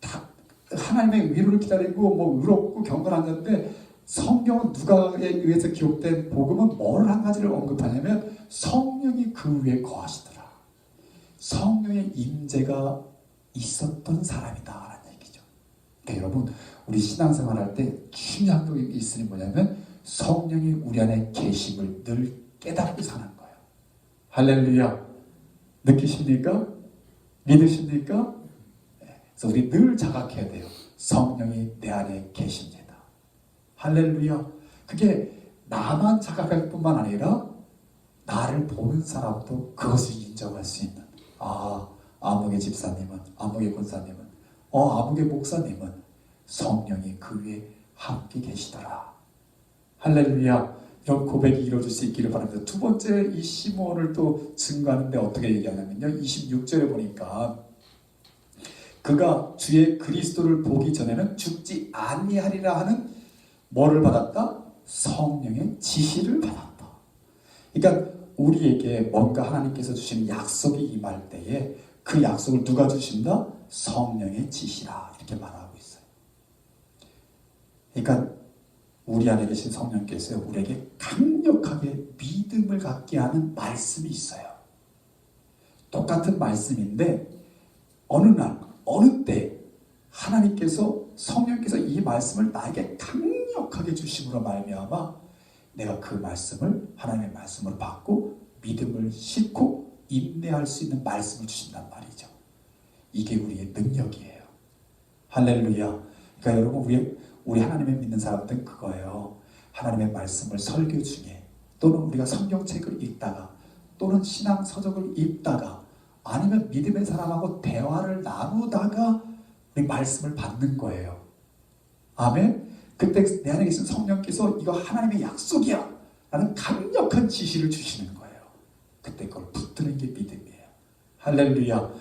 다 하나님의 위로를 기다리고 뭐 의롭고 경건하는데, 성경은 누가에 의해서 기록된 복음은 뭘 한 가지를 언급하냐면 성령이 그 위에 거하시더라. 성령의 임재가 있었던 사람이다라는 얘기죠. 그러니까 여러분 우리 신앙생활 할 때 중요한 게 있으니 뭐냐면 성령이 우리 안에 계심을 늘 깨닫고 사는 거예요. 할렐루야. 느끼십니까? 믿으십니까? 그래서 우리 늘 자각해야 돼요. 성령이 내 안에 계십니다. 할렐루야. 그게 나만 자각할 뿐만 아니라 나를 보는 사람도 그것을 인정할 수 있는, 아무개 집사님은, 아무개 권사님은, 아무개 목사님은 성령이 그 위에 함께 계시더라. 할렐루야. 이런 고백이 이루어질 수 있기를 바랍니다. 두 번째 이 시므온을 또 증거하는데 어떻게 얘기하냐면요, 26절에 보니까 그가 주의 그리스도를 보기 전에는 죽지 아니하리라 하는 뭐를 받았다? 성령의 지시를 받았다. 그러니까 우리에게 뭔가 하나님께서 주신 약속이 임할 때에 그 약속을 누가 주신다? 성령의 지시라, 이렇게 말하고 있어요. 그러니까 우리 안에 계신 성령께서 우리에게 강력하게 믿음을 갖게 하는 말씀이 있어요. 똑같은 말씀인데 어느 날, 어느 때 하나님께서, 성령께서 이 말씀을 나에게 강력하게 주심으로 말미암아 내가 그 말씀을 하나님의 말씀으로 받고 믿음을 싣고 인내할 수 있는 말씀을 주신단 말이죠. 이게 우리의 능력이에요. 할렐루야. 그러니까 여러분 우리 하나님을 믿는 사람들은 그거예요. 하나님의 말씀을 설교 중에, 또는 우리가 성경책을 읽다가, 또는 신앙 서적을 읽다가, 아니면 믿음의 사람하고 대화를 나누다가 우리 말씀을 받는 거예요. 아멘. 그때 내 안에 계신 성령께서 이거 하나님의 약속이야 라는 강력한 지시를 주시는 거예요. 그때 그걸 붙드는 게 믿음이에요. 할렐루야.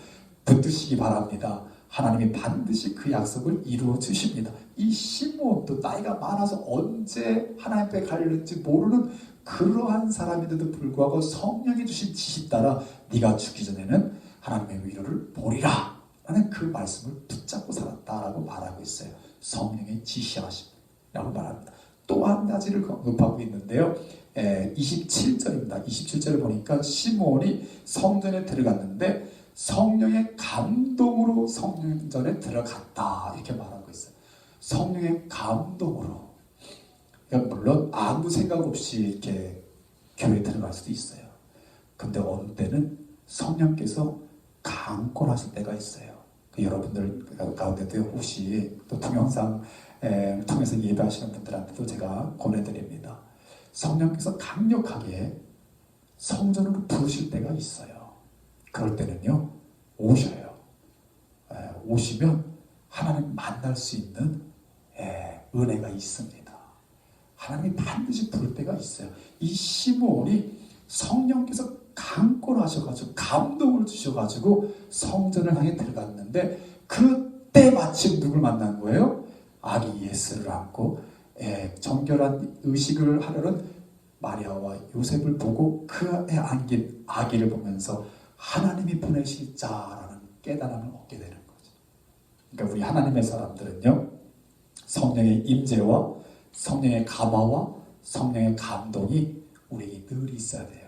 붙드시기 바랍니다. 하나님이 반드시 그 약속을 이루어 주십니다. 이 시므온도 나이가 많아서 언제 하나님 앞에 갈는지 모르는 그러한 사람인데도 불구하고 성령이 주신 지시 따라 네가 죽기 전에는 하나님의 위로를 보리라 라는 그 말씀을 붙잡고 살았다라고 말하고 있어요. 성령의 지시하심이라고 말합니다. 또 한 가지를 언급하고 있는데요, 27절입니다. 27절을 보니까 시므온이 성전에 들어갔는데 성령의 감동으로 성전에 들어갔다, 이렇게 말하고 있어요. 성령의 감동으로. 물론 아무 생각 없이 이렇게 교회에 들어갈 수도 있어요. 근데 어느 때는 성령께서 강권하실 때가 있어요. 여러분들 가운데도 혹시 또 동영상 통해서 예배하시는 분들한테도 제가 권해드립니다. 성령께서 강력하게 성전으로 부르실 때가 있어요. 그럴 때는요, 오셔요. 오시면 하나님 만날 수 있는 은혜가 있습니다. 하나님이 반드시 부를 때가 있어요. 이 시므온이 성령께서 강권하셔가지고 감동을 주셔가지고 성전을 향해 들어갔는데, 그때 마침 누굴 만난 거예요? 아기 예수를 안고 정결한 의식을 하려는 마리아와 요셉을 보고 그 안에 안긴 아기를 보면서 하나님이 보내실 자라는 깨달음을 얻게 되는 거죠. 그러니까 우리 하나님의 사람들은요, 성령의 임재와 성령의 감화와 성령의 감동이 우리에게 늘 있어야 돼요.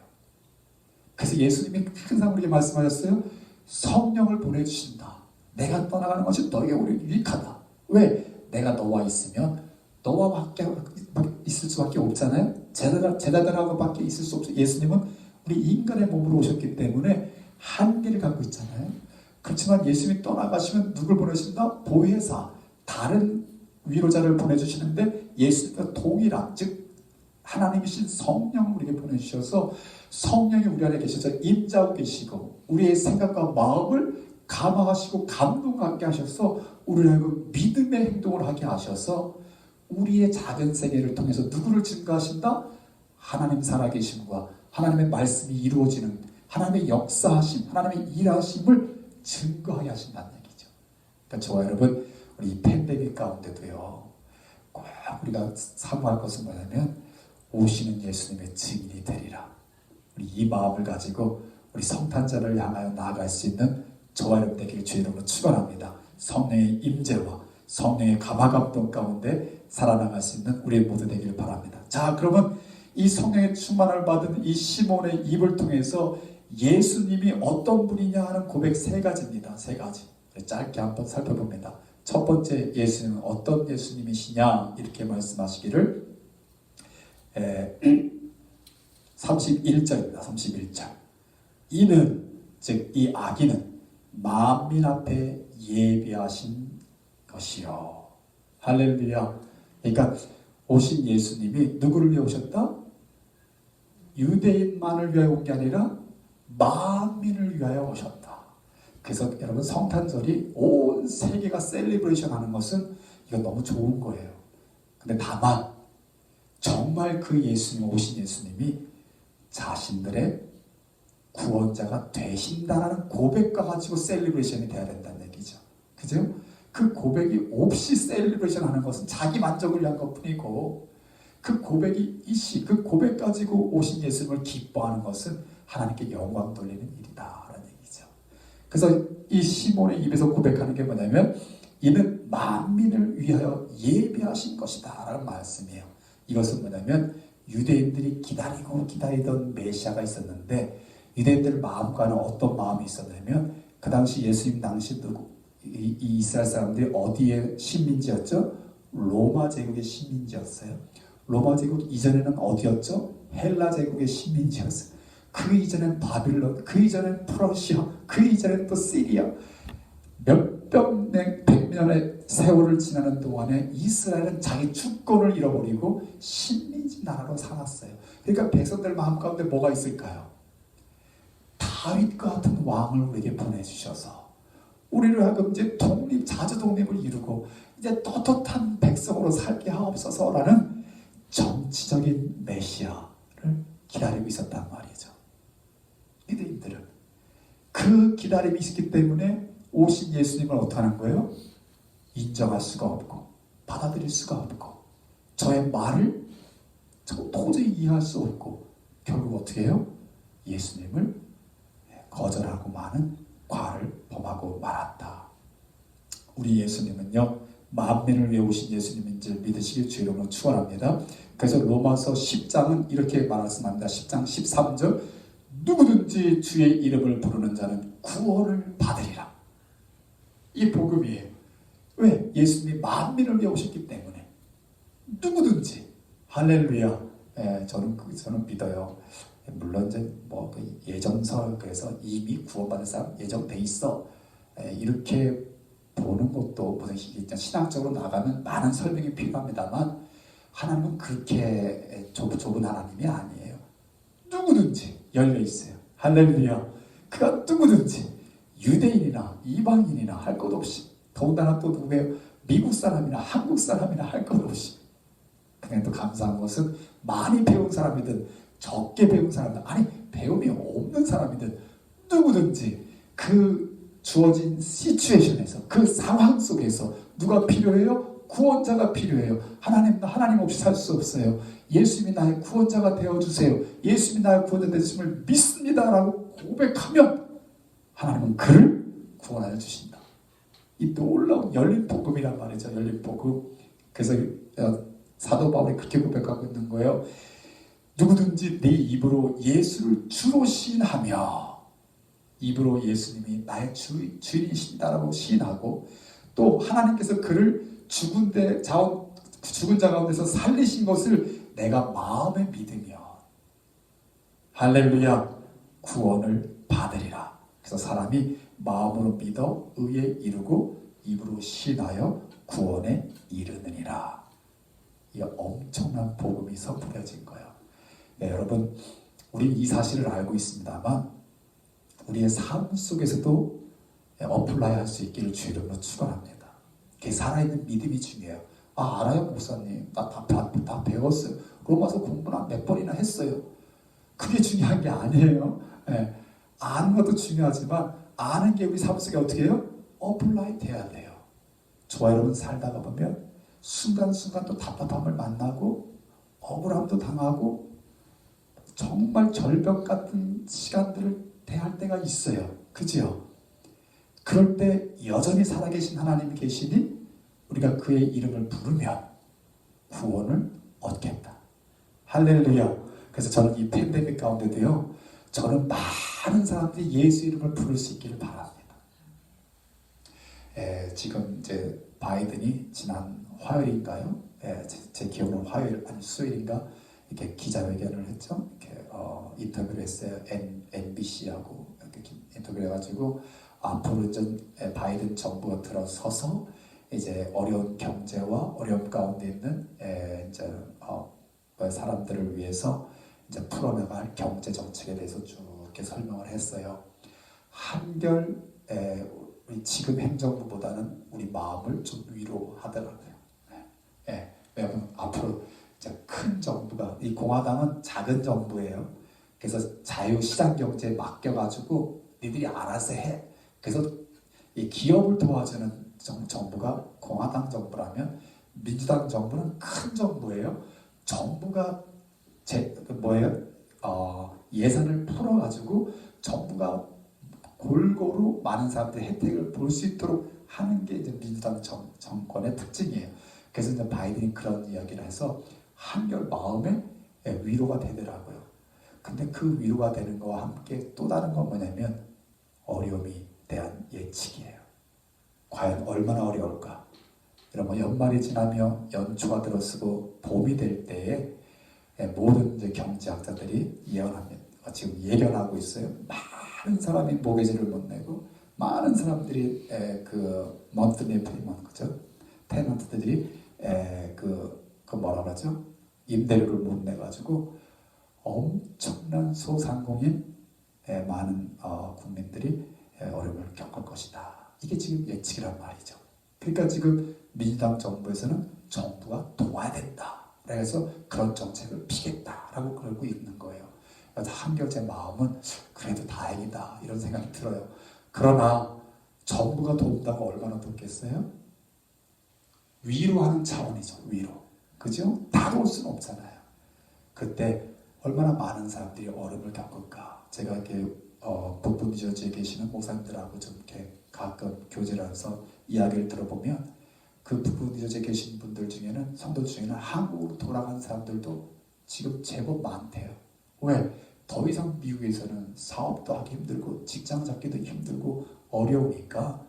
그래서 예수님이 항상 우리에게 말씀하셨어요. 성령을 보내주신다. 내가 떠나가는 것이 너에게 우리 유익하다. 왜? 내가 너와 있으면 너와 밖에 있을 수밖에 없잖아요. 제자들하고 밖에 있을 수 없어요. 예수님은 우리 인간의 몸으로 오셨기 때문에 한계를 갖고 있잖아요. 그렇지만 예수님이 떠나가시면 누굴 보내신다? 보혜사, 다른 위로자를 보내주시는데 예수님과 동일한, 즉 하나님이신 성령을 우리에게 보내주셔서 성령이 우리 안에 계셔서 임재하고 계시고 우리의 생각과 마음을 감화하시고 감동하게 하셔서 우리를 믿음의 행동을 하게 하셔서 우리의 작은 세계를 통해서 누구를 증거하신다? 하나님 살아계심과 하나님의 말씀이 이루어지는 하나님의 역사하심, 하나님의 일하심을 증거하게 하신다는 얘기죠. 그러니까 저와 여러분, 우리 이 팬데믹 가운데도요, 꼭 우리가 사모할 것은 뭐냐면 오시는 예수님의 증인이 되리라. 우리 이 마음을 가지고 우리 성탄절을 향하여 나아갈 수 있는 저와 여러분 되기를 주의 이름으로 축원합니다. 성령의 임재와 성령의 감화감동 가운데 살아나갈 수 있는 우리 모두 되기를 바랍니다. 자, 그러면 이 성령의 충만을 받은 이 시몬의 입을 통해서 예수님이 어떤 분이냐 하는 고백 세 가지입니다. 세 가지. 짧게 한번 살펴봅니다. 첫 번째, 예수님은 어떤 예수님이시냐 이렇게 말씀하시기를 31절입니다. 31절. 이는, 즉 이 아기는 만민 앞에 예비하신 것이요. 할렐루야. 그러니까 오신 예수님이 누구를 위해 오셨다? 유대인만을 위하여 온 게 아니라 만민을 위하여 오셨다. 그래서 여러분, 성탄절이 온 세계가 셀리브레이션 하는 것은 이건 너무 좋은 거예요. 근데 다만 정말 그 예수님, 오신 예수님이 자신들의 구원자가 되신다라는 고백과 가지고 셀리브레이션이 돼야 된다는 얘기죠. 그죠? 그 고백이 없이 셀리브레이션 하는 것은 자기 만족을 위한 것 뿐이고, 그 고백이 그 고백 가지고 오신 예수님을 기뻐하는 것은 하나님께 영광 돌리는 일이다라는 얘기죠. 그래서 이 시몬의 입에서 고백하는 게 뭐냐면 이는 만민을 위하여 예비하신 것이다 라는 말씀이에요. 이것은 뭐냐면 유대인들이 기다리던 메시아가 있었는데, 유대인들 마음과는 어떤 마음이 있었냐면, 그 당시 예수님 당시 이 이스라엘 사람들이 어디의 식민지였죠? 로마 제국의 식민지였어요. 로마 제국 이전에는 어디였죠? 헬라 제국의 식민지였어요. 그 이전엔 바빌론, 그 이전엔 프러시아, 그 이전엔 또 시리아. 백년의 세월을 지나는 동안에 이스라엘은 자기 주권을 잃어버리고 식민지 나라로 살았어요. 그러니까 백성들 마음 가운데 뭐가 있을까요? 다윗과 같은 왕을 우리에게 보내주셔서 우리를 하여금 이제 자주 독립을 이루고 이제 떳떳한 백성으로 살게 하옵소서라는 정치적인 메시아를 기다리고 있었단 말이죠. 유대인들은 그 기다림이 있었기 때문에 오신 예수님을 어떻게 하는 거예요? 인정할 수가 없고 받아들일 수가 없고 저의 말을 도저히 이해할 수 없고 결국 어떻게 해요? 예수님을 거절하고 마는 과를 범하고 말았다. 우리 예수님은요, 만민을 위해 오신 예수님인지 믿으시길 주의 이름으로 축원합니다. 그래서 로마서 10장은 이렇게 말씀합니다. 10장 13절, 누구든지 주의 이름을 부르는 자는 구원을 받으리라. 이 복음이에요. 왜? 예수님이 만민을 위해 오셨기 때문에. 누구든지. 할렐루야. 저는 믿어요. 물론 이제 예정설, 그래서 이미 구원받을 사람 예정돼 있어, 이렇게 보는 것도 무슨 신학적으로 나가면 많은 설명이 필요합니다만, 하나님은 그렇게 좁은 하나님이 아니에요. 누구든지 열려 있어요. 할렐루야. 그가 누구든지 유대인이나 이방인이나 할 것 없이, 더군다나 또 누구예요? 미국 사람이나 한국 사람이나 할 것 없이. 그냥 또 감사한 것은 많이 배운 사람이든 적게 배운 사람들, 아니 배움이 없는 사람이든 누구든지 그 주어진 시츄에이션에서, 그 상황 속에서 누가 필요해요? 구원자가 필요해요. 하나님 없이 살 수 없어요. 예수님이 나의 구원자가 되어주세요. 예수님이 나의 구원자 되심을 믿습니다 라고 고백하면 하나님은 그를 구원하여 주신다. 이 놀라운 열린 복음이란 말이죠. 열린 복음. 그래서 사도 바울이 그렇게 고백하고 있는 거예요. 누구든지 내 입으로 예수를 주로 시인하며, 입으로 예수님이 나의 주인이십니다라고 시인하고, 또 하나님께서 그를 죽은 자 가운데서 살리신 것을 내가 마음에 믿으며 할렐루야 구원을 받으리라. 그래서 사람이 마음으로 믿어 의에 이르고 입으로 시인하여 구원에 이르느니라. 이 엄청난 복음이 선포되어진 거예요. 네, 여러분, 우리 이 사실을 알고 있습니다만 우리의 삶 속에서도 어플라이 할 수 있기를 주의 이름으로 축원합니다. 그게 살아있는 믿음이 중요해요. 알아요 목사님, 나 다 배웠어요. 로마서 공부나 몇 번이나 했어요. 그게 중요한 게 아니에요. 네, 아는 것도 중요하지만 아는 게 우리 삶 속에 어떻게 해요? 어플라이 돼야 돼요. 저와 여러분 살다가 보면 순간순간 또 답답함을 만나고 억울함도 당하고 정말 절벽 같은 시간들을 대할 때가 있어요. 그죠? 그럴 때 여전히 살아계신 하나님이 계시니 우리가 그의 이름을 부르면 구원을 얻겠다. 할렐루야. 그래서 저는 이 팬데믹 가운데도요, 저는 많은 사람들이 예수 이름을 부를 수 있기를 바랍니다. 지금 이제 바이든이 지난 화요일인가요? 제 기억으로는 화요일 아니 수요일인가 이렇게 기자회견을 했죠. 이렇게 인터뷰를 했어요. NBC하고 이렇게 인터뷰를 해가지고 앞으로 이제 바이든 정부가 들어서서 이제 어려운 경제와 어려움 가운데 있는 이제 사람들을 위해서 이제 풀어나갈 경제 정책에 대해서 쭉 이렇게 설명을 했어요. 한결 우리 지금 행정부보다는 우리 마음을 좀 위로하더라고요. 왜냐하면 앞으로 이제 큰 정부가, 이 공화당은 작은 정부예요. 그래서 자유시장 경제에 맡겨가지고 니들이 알아서 해. 그래서 이 기업을 도와주는 정부가 공화당 정부라면 민주당 정부는 큰 정부예요. 정부가 예산을 풀어가지고 정부가 골고루 많은 사람들이 혜택을 볼 수 있도록 하는 게 이제 민주당 정권의 특징이에요. 그래서 이제 바이든이 그런 이야기를 해서 한결 마음에 위로가 되더라고요. 근데 그 위로가 되는 거와 함께 또 다른 건 뭐냐면 어려움이 대한 예측이에요. 과연 얼마나 어려울까? 여러분, 연말이 지나며 연초가 들어서고 봄이 될 때에 모든 이제 경제학자들이 예언합니다. 지금 예견하고 있어요. 많은 사람이 모기지를 못 내고 많은 사람들이 그 monthly payment, 그죠? 테넌트들이 그 뭐라 그러죠? 임대료를 못 내가지고 엄청난 소상공인 많은 국민들이 어려움을 겪을 것이다. 이게 지금 예측이란 말이죠. 그러니까 지금 민주당 정부에서는 정부가 도와야 된다. 그래서 그런 정책을 피겠다라고 그러고 있는 거예요. 그래서 한결 제 마음은 그래도 다행이다 이런 생각이 들어요. 그러나 정부가 도운다고 얼마나 돕겠어요? 위로하는 차원이죠. 위로. 그죠? 다 도울 수는 없잖아요. 그때 얼마나 많은 사람들이 어려움을 겪을까. 제가 이렇게 북부 뉴저지에 계시는 목사님들하고 좀 이렇게 가끔 교제를 해서 이야기를 들어보면 그 북부 뉴저지에 계신 분들 중에는, 성도 중에는 한국으로 돌아간 사람들도 지금 제법 많대요. 왜? 더 이상 미국에서는 사업도 하기 힘들고 직장 잡기도 힘들고 어려우니까,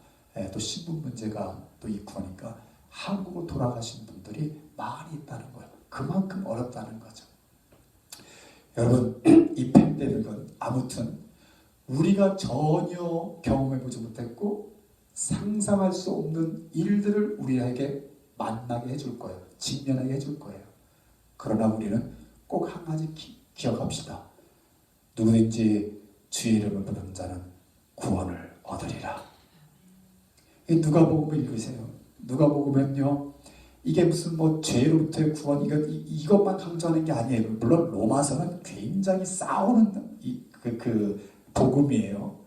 또 신분 문제가 또 있고 하니까 한국으로 돌아가신 분들이 많이 있다는 거예요. 그만큼 어렵다는 거죠. 여러분, 이 팬데믹은 아무튼 우리가 전혀 경험해보지 못했고 상상할 수 없는 일들을 우리에게 만나게 해줄 거예요. 직면하게 해줄 거예요. 그러나 우리는 꼭 한 가지 기억합시다. 누구든지 주의 이름을 부르는 자는 구원을 얻으리라. 누가복음을 읽으세요. 누가복음은요, 이게 무슨 죄로부터의 구원, 이것만 강조하는 게 아니에요. 물론 로마서는 굉장히 싸우는 그 복음이에요.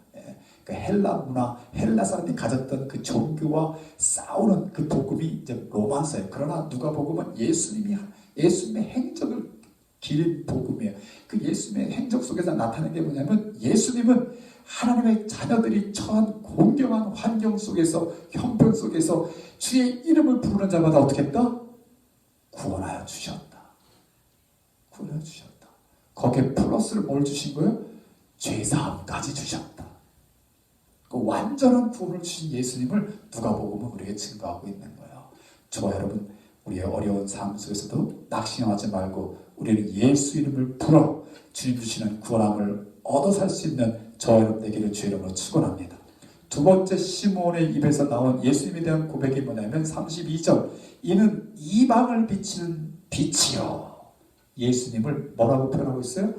그러니까 그 헬라 문화, 헬라 사람들이 가졌던 그 종교와 싸우는 그 복음이 이제 로마서예요. 그러나 누가복음은 예수님의 행적을 기린 복음이에요. 그 예수님의 행적 속에서 나타나는 게 뭐냐면 예수님은 하나님의 자녀들이 처한 공경한 환경 속에서, 형편 속에서 주의 이름을 부르는 자마다 어떻게 했다? 구원하여 주셨다. 구원하여 주셨다. 거기에 플러스를 뭘 주신 거예요? 죄사함까지 주셨다. 그 완전한 구원을 주신 예수님을 누가복음은 우리에게 증거하고 있는 거예요. 저와 여러분, 우리의 어려운 삶 속에서도 낙심하지 말고 우리는 예수 이름을 불어 주님 주시는 구원함을 얻어 살 수 있는 저와 여러분 되기를 주의 이름으로 축원합니다. 두 번째 시몬의 입에서 나온 예수님에 대한 고백이 뭐냐면 32절, 이는 이방을 비치는 빛이요. 예수님을 뭐라고 표현하고 있어요?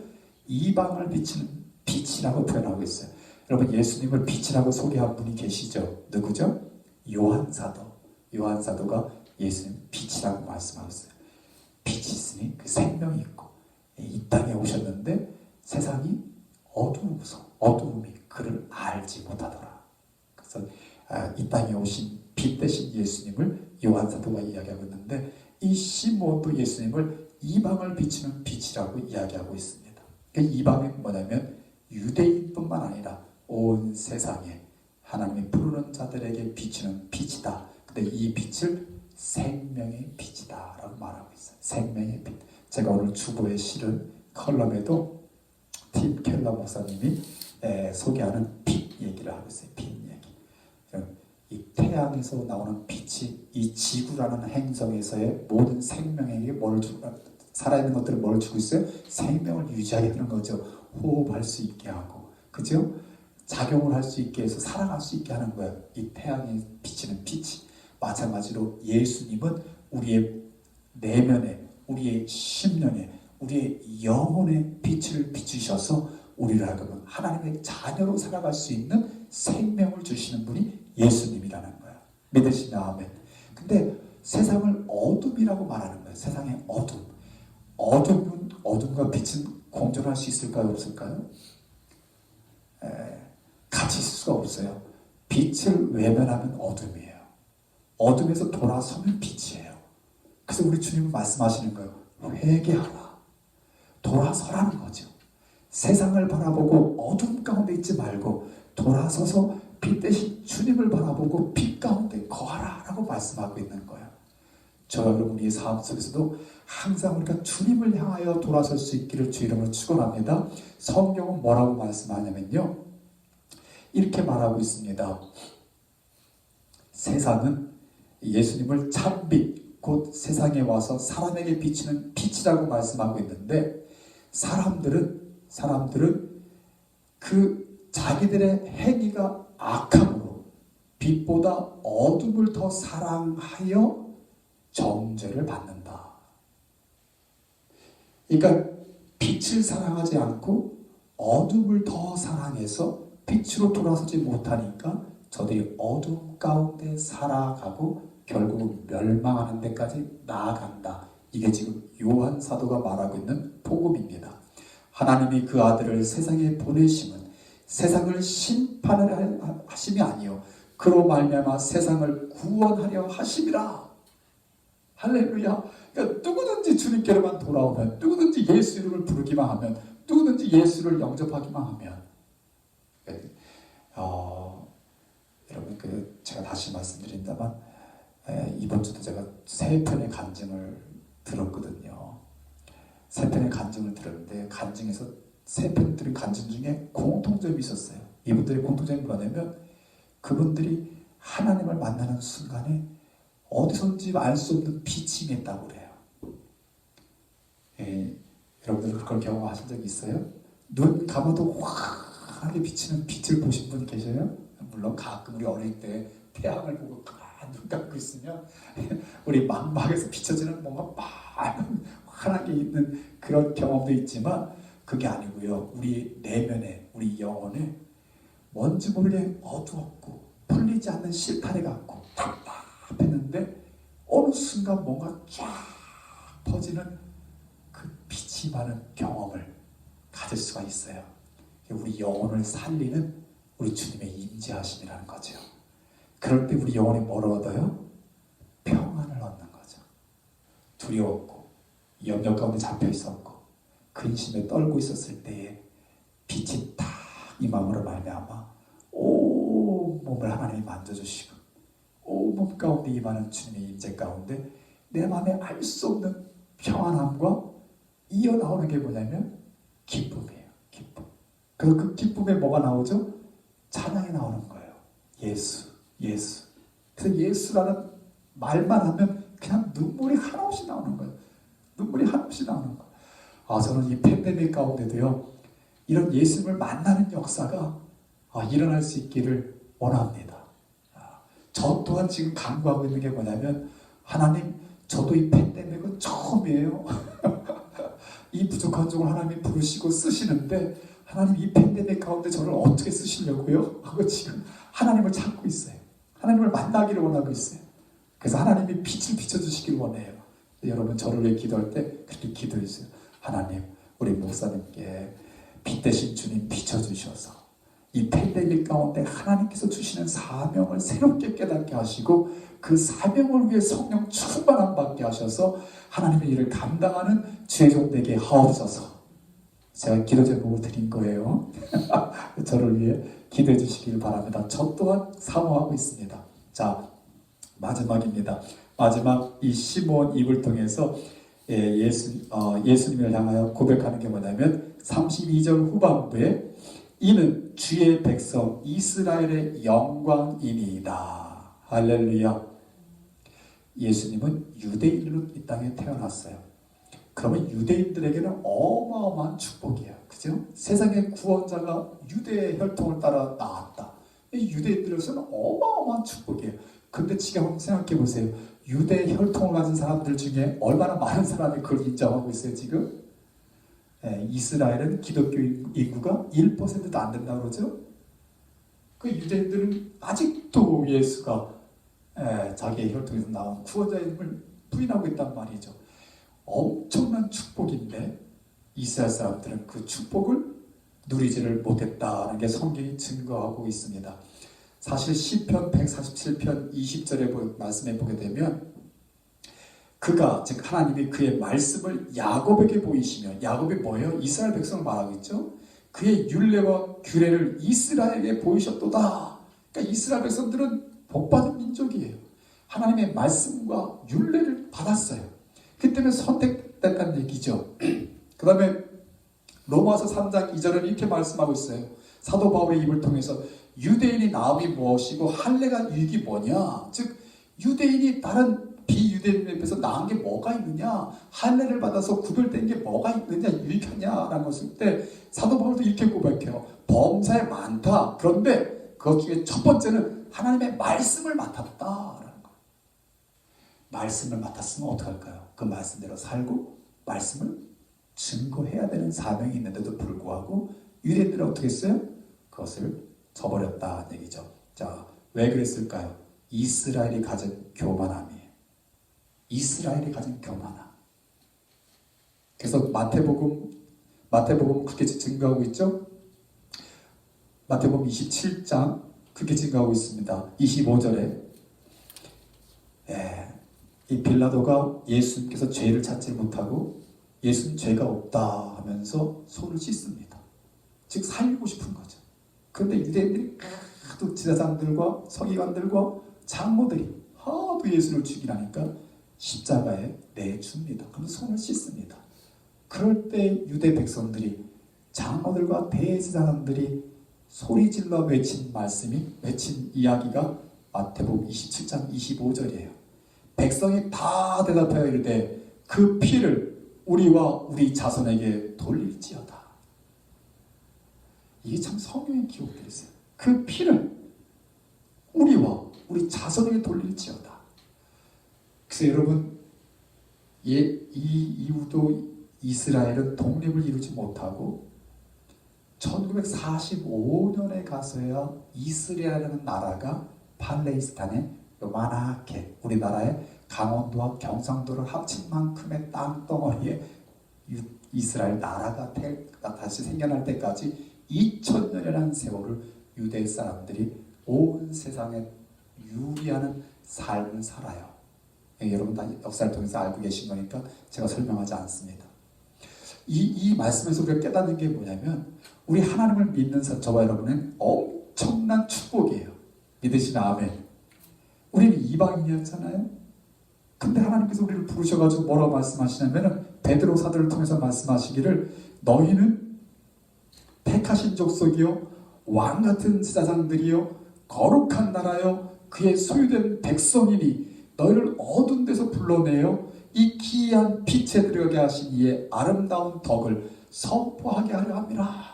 이방을 비치는 빛이라고 표현하고 있어요. 여러분, 예수님을 빛이라고 소개한 분이 계시죠? 누구죠? 요한사도. 요한사도가 예수님 빛이라고 말씀하고 있어요. 빛이 있으니 그 생명이 있고 이 땅에 오셨는데 세상이 어두움이 그를 알지 못하더라. 그래서 이 땅에 오신 빛 대신 예수님을 요한사도가 이야기하고 있는데, 이 시몬도 예수님을 이방을 비추는 빛이라고 이야기하고 있습니다. 그 이방이 뭐냐면 유대인뿐만 아니라 온 세상에 하나님이 부르는 자들에게 비추는 빛이다. 근데 이 빛을 생명의 빛이다 라고 말하고 있어요. 생명의 빛. 제가 오늘 주보에 실은 컬럼에도 팀 켈러 목사님이 소개하는 빛 얘기를 하고 있어요. 빛 얘기. 이 태양에서 나오는 빛이 이 지구라는 행성에서의 모든 생명에게 뭘 주고, 살아있는 것들을 뭘 주고 있어요? 생명을 유지하게 하는 거죠. 호흡할 수 있게 하고, 그죠? 작용을 할 수 있게 해서 살아갈 수 있게 하는 거예요. 이 태양에 비치는 빛이. 마찬가지로 예수님은 우리의 내면에, 우리의 심령에, 우리의 영혼에 빛을 비추셔서 우리를 하여금 하나님의 자녀로 살아갈 수 있는 생명을 주시는 분이 예수님이라는 거예요. 믿으시면 아멘. 근데 세상을 어둠이라고 말하는 거예요. 세상의 어둠. 어둠과 빛은 공존할 수 있을까요? 없을까요? 같이 있을 수가 없어요. 빛을 외면하면 어둠이에요. 어둠에서 돌아서면 빛이에요. 그래서 우리 주님은 말씀하시는 거예요. 회개하라. 돌아서라는 거죠. 세상을 바라보고 어둠 가운데 있지 말고 돌아서서 빛 대신 주님을 바라보고 빛 가운데 거하라 라고 말씀하고 있는 거예요. 저와 여러분, 우리의 삶 속에서도 항상 우리가 주님을 향하여 돌아설 수 있기를 주 이름으로 축원합니다. 성경은 뭐라고 말씀하냐면요, 이렇게 말하고 있습니다. 세상은 예수님을 참빛, 곧 세상에 와서 사람에게 비치는 빛이라고 말씀하고 있는데, 사람들은 그 자기들의 행위가 악함으로 빛보다 어둠을 더 사랑하여 정죄를 받는다. 그러니까 빛을 사랑하지 않고 어둠을 더 사랑해서 빛으로 돌아서지 못하니까 저들이 어둠 가운데 살아가고 결국은 멸망하는 데까지 나아간다. 이게 지금 요한 사도가 말하고 있는 복음입니다. 하나님이 그 아들을 세상에 보내심은 세상을 심판하려 하심이 아니요 그로 말미암아 세상을 구원하려 하심이라. 할렐루야. 그러니까 누구든지 주님께로만 돌아오면, 누구든지 예수 이름을 부르기만 하면, 누구든지 예수를 영접하기만 하면, 여러분, 제가 다시 말씀드린다만, 이번 주도 제가 3편의 간증을 들었거든요. 3편의 간증을 들었는데, 간증에서 3편 들은 간증 중에 공통점이 있었어요. 이분들의 공통점이 뭐냐면, 그분들이 하나님을 만나는 순간에 어디선지 알 수 없는 빛이 임했다고 그래요. 여러분들 그걸 경험하신 적 있어요? 눈 감아도 환하게 비치는 빛을 보신 분 계셔요? 물론 가끔 우리 어릴 때 태양을 보고 눈 감고 있으면 우리 망막에서 비춰지는 뭔가 빨간 환하게 있는 그런 경험도 있지만, 그게 아니고요. 우리 내면에, 우리 영혼에 뭔지 모르게 어두웠고 풀리지 않는 실타래 같고 답답했는데 어느 순간 뭔가 쫙 퍼지는 그 빛이 많은 경험을 가질 수가 있어요. 우리 영혼을 살리는, 우리 주님의 임재하심이라는 거죠. 그럴 때 우리 영혼이 뭘 얻어요? 평안을 얻는 거죠. 두려웠고 염려 가운데 잡혀 있었고 근심에 떨고 있었을 때에 빛이 탁 이 마음으로 말미암아 온 몸을 하나님이 만져주시고 온 몸 가운데 임하는 주님의 임재 가운데 내 마음에 알 수 없는 평안함과 이어나오는 게 뭐냐면 기쁨이에요. 기쁨. 그래서 그 기쁨에 뭐가 나오죠? 찬양이 나오는 거예요. 예수, 예수. 그래서 예수라는 말만 하면 그냥 눈물이 한없이 나오는 거예요. 눈물이 한없이 나오는 거예요. 저는 이 팬데믹 가운데도요, 이런 예수님을 만나는 역사가 일어날 수 있기를 원합니다. 저 또한 지금 간구하고 있는 게 뭐냐면, 하나님, 저도 이 팬데믹은 처음이에요. 이 부족한 종을 하나님이 부르시고 쓰시는데, 하나님 이 팬데믹 가운데 저를 어떻게 쓰시려고요? 하고 지금 하나님을 찾고 있어요. 하나님을 만나기를 원하고 있어요. 그래서 하나님이 빛을 비춰주시길 원해요. 여러분 저를 위해 기도할 때 그렇게 기도해주세요. 하나님, 우리 목사님께 빛 대신 주님 비춰주셔서 이 팬데믹 가운데 하나님께서 주시는 사명을 새롭게 깨닫게 하시고 그 사명을 위해 성령 충만함 받게 하셔서 하나님의 일을 감당하는 죄종 되게 하옵소서. 제가 기도 제목을 드린 거예요. 저를 위해 기도해 주시길 바랍니다. 저 또한 사모하고 있습니다. 자, 마지막입니다. 마지막 이 시몬 입을 통해서 예수님을 향하여 고백하는 게 뭐냐면 32절 후반부에 이는 주의 백성 이스라엘의 영광이니이다. 할렐루야. 예수님은 유대인으로 이 땅에 태어났어요. 그러면 유대인들에게는 어마어마한 축복이에요. 그죠? 세상의 구원자가 유대의 혈통을 따라 나왔다. 유대인들에서는 어마어마한 축복이에요. 근데 지금 한번 생각해 보세요. 유대 혈통을 가진 사람들 중에 얼마나 많은 사람이 그걸 인정하고 있어요, 지금? 이스라엘은 기독교 인구가 1%도 안 된다고 그러죠? 그 유대인들은 아직도 예수가 자기의 혈통에서 나온 구원자임을 부인하고 있단 말이죠. 엄청난 축복인데 이스라엘 사람들은 그 축복을 누리지를 못했다는 게 성경이 증거하고 있습니다. 사실 시편 147편 20절의 말씀에 보게 되면 그가 즉 하나님이 그의 말씀을 야곱에게 보이시며 야곱이 뭐예요? 이스라엘 백성을 말하고 있죠. 그의 율례와 규례를 이스라엘에게 보이셨도다. 그러니까 이스라엘 백성들은 복받은 민족이에요. 하나님의 말씀과 율례를 받았어요. 그 때문에 선택됐다는 얘기죠. 그 다음에 로마서 3장 2절은 이렇게 말씀하고 있어요. 사도 바울의 입을 통해서 유대인이 나음이 무엇이고 할례가 유익이 뭐냐. 즉 유대인이 다른 비유대인에 비해서 나은 게 뭐가 있느냐. 할례를 받아서 구별된 게 뭐가 있느냐 유익하냐라는 것을 때 사도 바울도 이렇게 고백해요. 범사에 많다. 그런데 그 중에 첫 번째는 하나님의 말씀을 맡았다라는 거예요. 말씀을 맡았으면 어떡할까요? 그 말씀대로 살고 말씀을 증거해야 되는 사명이 있는데도 불구하고 유대인들은 어떻게 했어요? 그것을 저버렸다는 얘기죠. 자, 왜 그랬을까요? 이스라엘이 가진 교만함이에요. 이스라엘이 가진 교만함. 그래서 마태복음 그렇게 증거하고 있죠? 마태복음 27장 그렇게 증거하고 있습니다. 25절에 이 빌라도가 예수님께서 죄를 찾지 못하고 예수는 죄가 없다 하면서 손을 씻습니다. 즉 살리고 싶은 거죠. 그런데 유대인들이 하도 지사장들과 서기관들과 장로들이 하도 예수를 죽이라니까 십자가에 내줍니다. 그럼 손을 씻습니다. 그럴 때 유대 백성들이 장로들과 대제사장들이 소리질러 외친 이야기가 마태복음 27장 25절이에요. 백성이 다 대답하여 이르되 그 피를 우리와 우리 자손에게 돌릴지어다. 이게 참 성경의 기록들이 있어요. 그 피를 우리와 우리 자손에게 돌릴지어다. 그래서 여러분 이 이후도 이스라엘은 독립을 이루지 못하고 1945년에 가서야 이스라엘이라는 나라가 팔레스타인에 요만하게 우리나라의 강원도와 경상도를 합친 만큼의 땅덩어리에 이스라엘 나라가 다시 생겨날 때까지 2000년이라는 세월을 유대 사람들이 온 세상에 유리하는 삶을 살아요. 여러분 다 역사를 통해서 알고 계신 거니까 제가 설명하지 않습니다. 이 말씀에서 우리가 깨닫는 게 뭐냐면 우리 하나님을 믿는 저와 여러분은 엄청난 축복이에요. 믿으시나 아멘. 우리는 이방인이었잖아요. 근데 하나님께서 우리를 부르셔가지고 뭐라고 말씀하시냐면 베드로 사도를 통해서 말씀하시기를 너희는 택하신 족속이요 왕같은 제사장들이요 거룩한 나라요 그의 소유된 백성이니 너희를 어두운 데서 불러내어 이 기이한 빛에 들어가게 하신 이의 아름다운 덕을 선포하게 하려 함이라.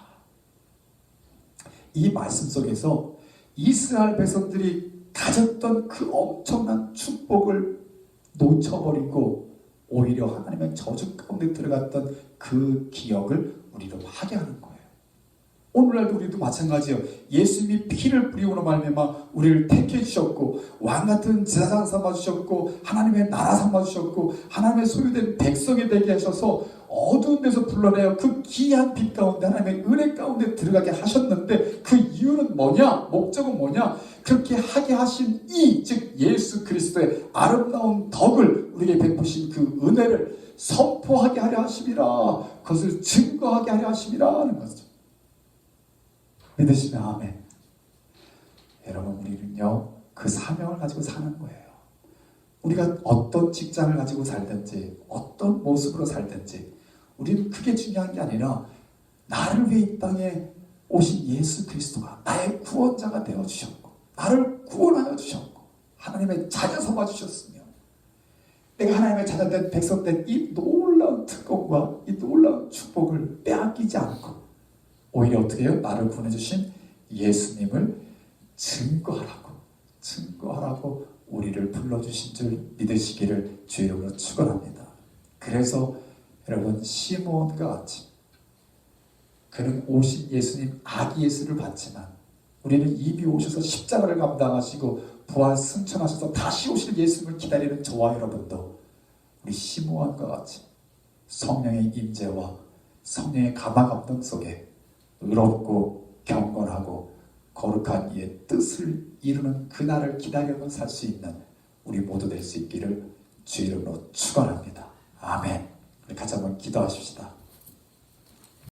이 말씀 속에서 이스라엘 백성들이 가졌던 그 엄청난 축복을 놓쳐버리고 오히려 하나님의 저주 가운데 들어갔던 그 기억을 우리로 하게 하는 거예요. 오늘날도 우리도 마찬가지예요. 예수님이 피를 뿌리고로 말미암아 우리를 택해 주셨고 왕같은 제사장 삼아 주셨고 하나님의 나라 삼아 주셨고 하나님의 소유된 백성이 되게 하셔서 어두운 데서 불러내어 그 귀한 빛 가운데 하나님의 은혜 가운데 들어가게 하셨는데 그 이유는 뭐냐? 목적은 뭐냐? 그렇게 하게 하신 즉 예수 그리스도의 아름다운 덕을 우리에게 베푸신 그 은혜를 선포하게 하려 하심이라. 그것을 증거하게 하려 하심이라 하는 거죠. 믿으시면 아멘. 여러분 우리는요 그 사명을 가지고 사는 거예요. 우리가 어떤 직장을 가지고 살든지 어떤 모습으로 살든지 우리는 그게 중요한 게 아니라 나를 위해 이 땅에 오신 예수 그리스도가 나의 구원자가 되어주셨고 나를 구원하여 주셨고 하나님의 자녀 삼아 주셨으며 내가 하나님의 자녀된 백성된 이 놀라운 특권과 이 놀라운 축복을 빼앗기지 않고 오히려 어떻게 해요? 나를 보내주신 예수님을 증거하라고 우리를 불러주신 줄 믿으시기를 주의 이름으로 축원합니다. 그래서 여러분 시므온과 같이 그는 오신 예수님 아기 예수를 봤지만 우리는 이미 오셔서 십자가를 감당하시고 부활 승천하셔서 다시 오실 예수님을 기다리는 저와 여러분도 우리 시므온과 같이 성령의 임재와 성령의 감화 감동 속에 의롭고 경건하고 거룩한 이의 뜻을 이루는 그날을 기다려서 살 수 있는 우리 모두 될 수 있기를 주의 이름으로 축원합니다. 아멘. 우리 같이 한번 기도하십시다.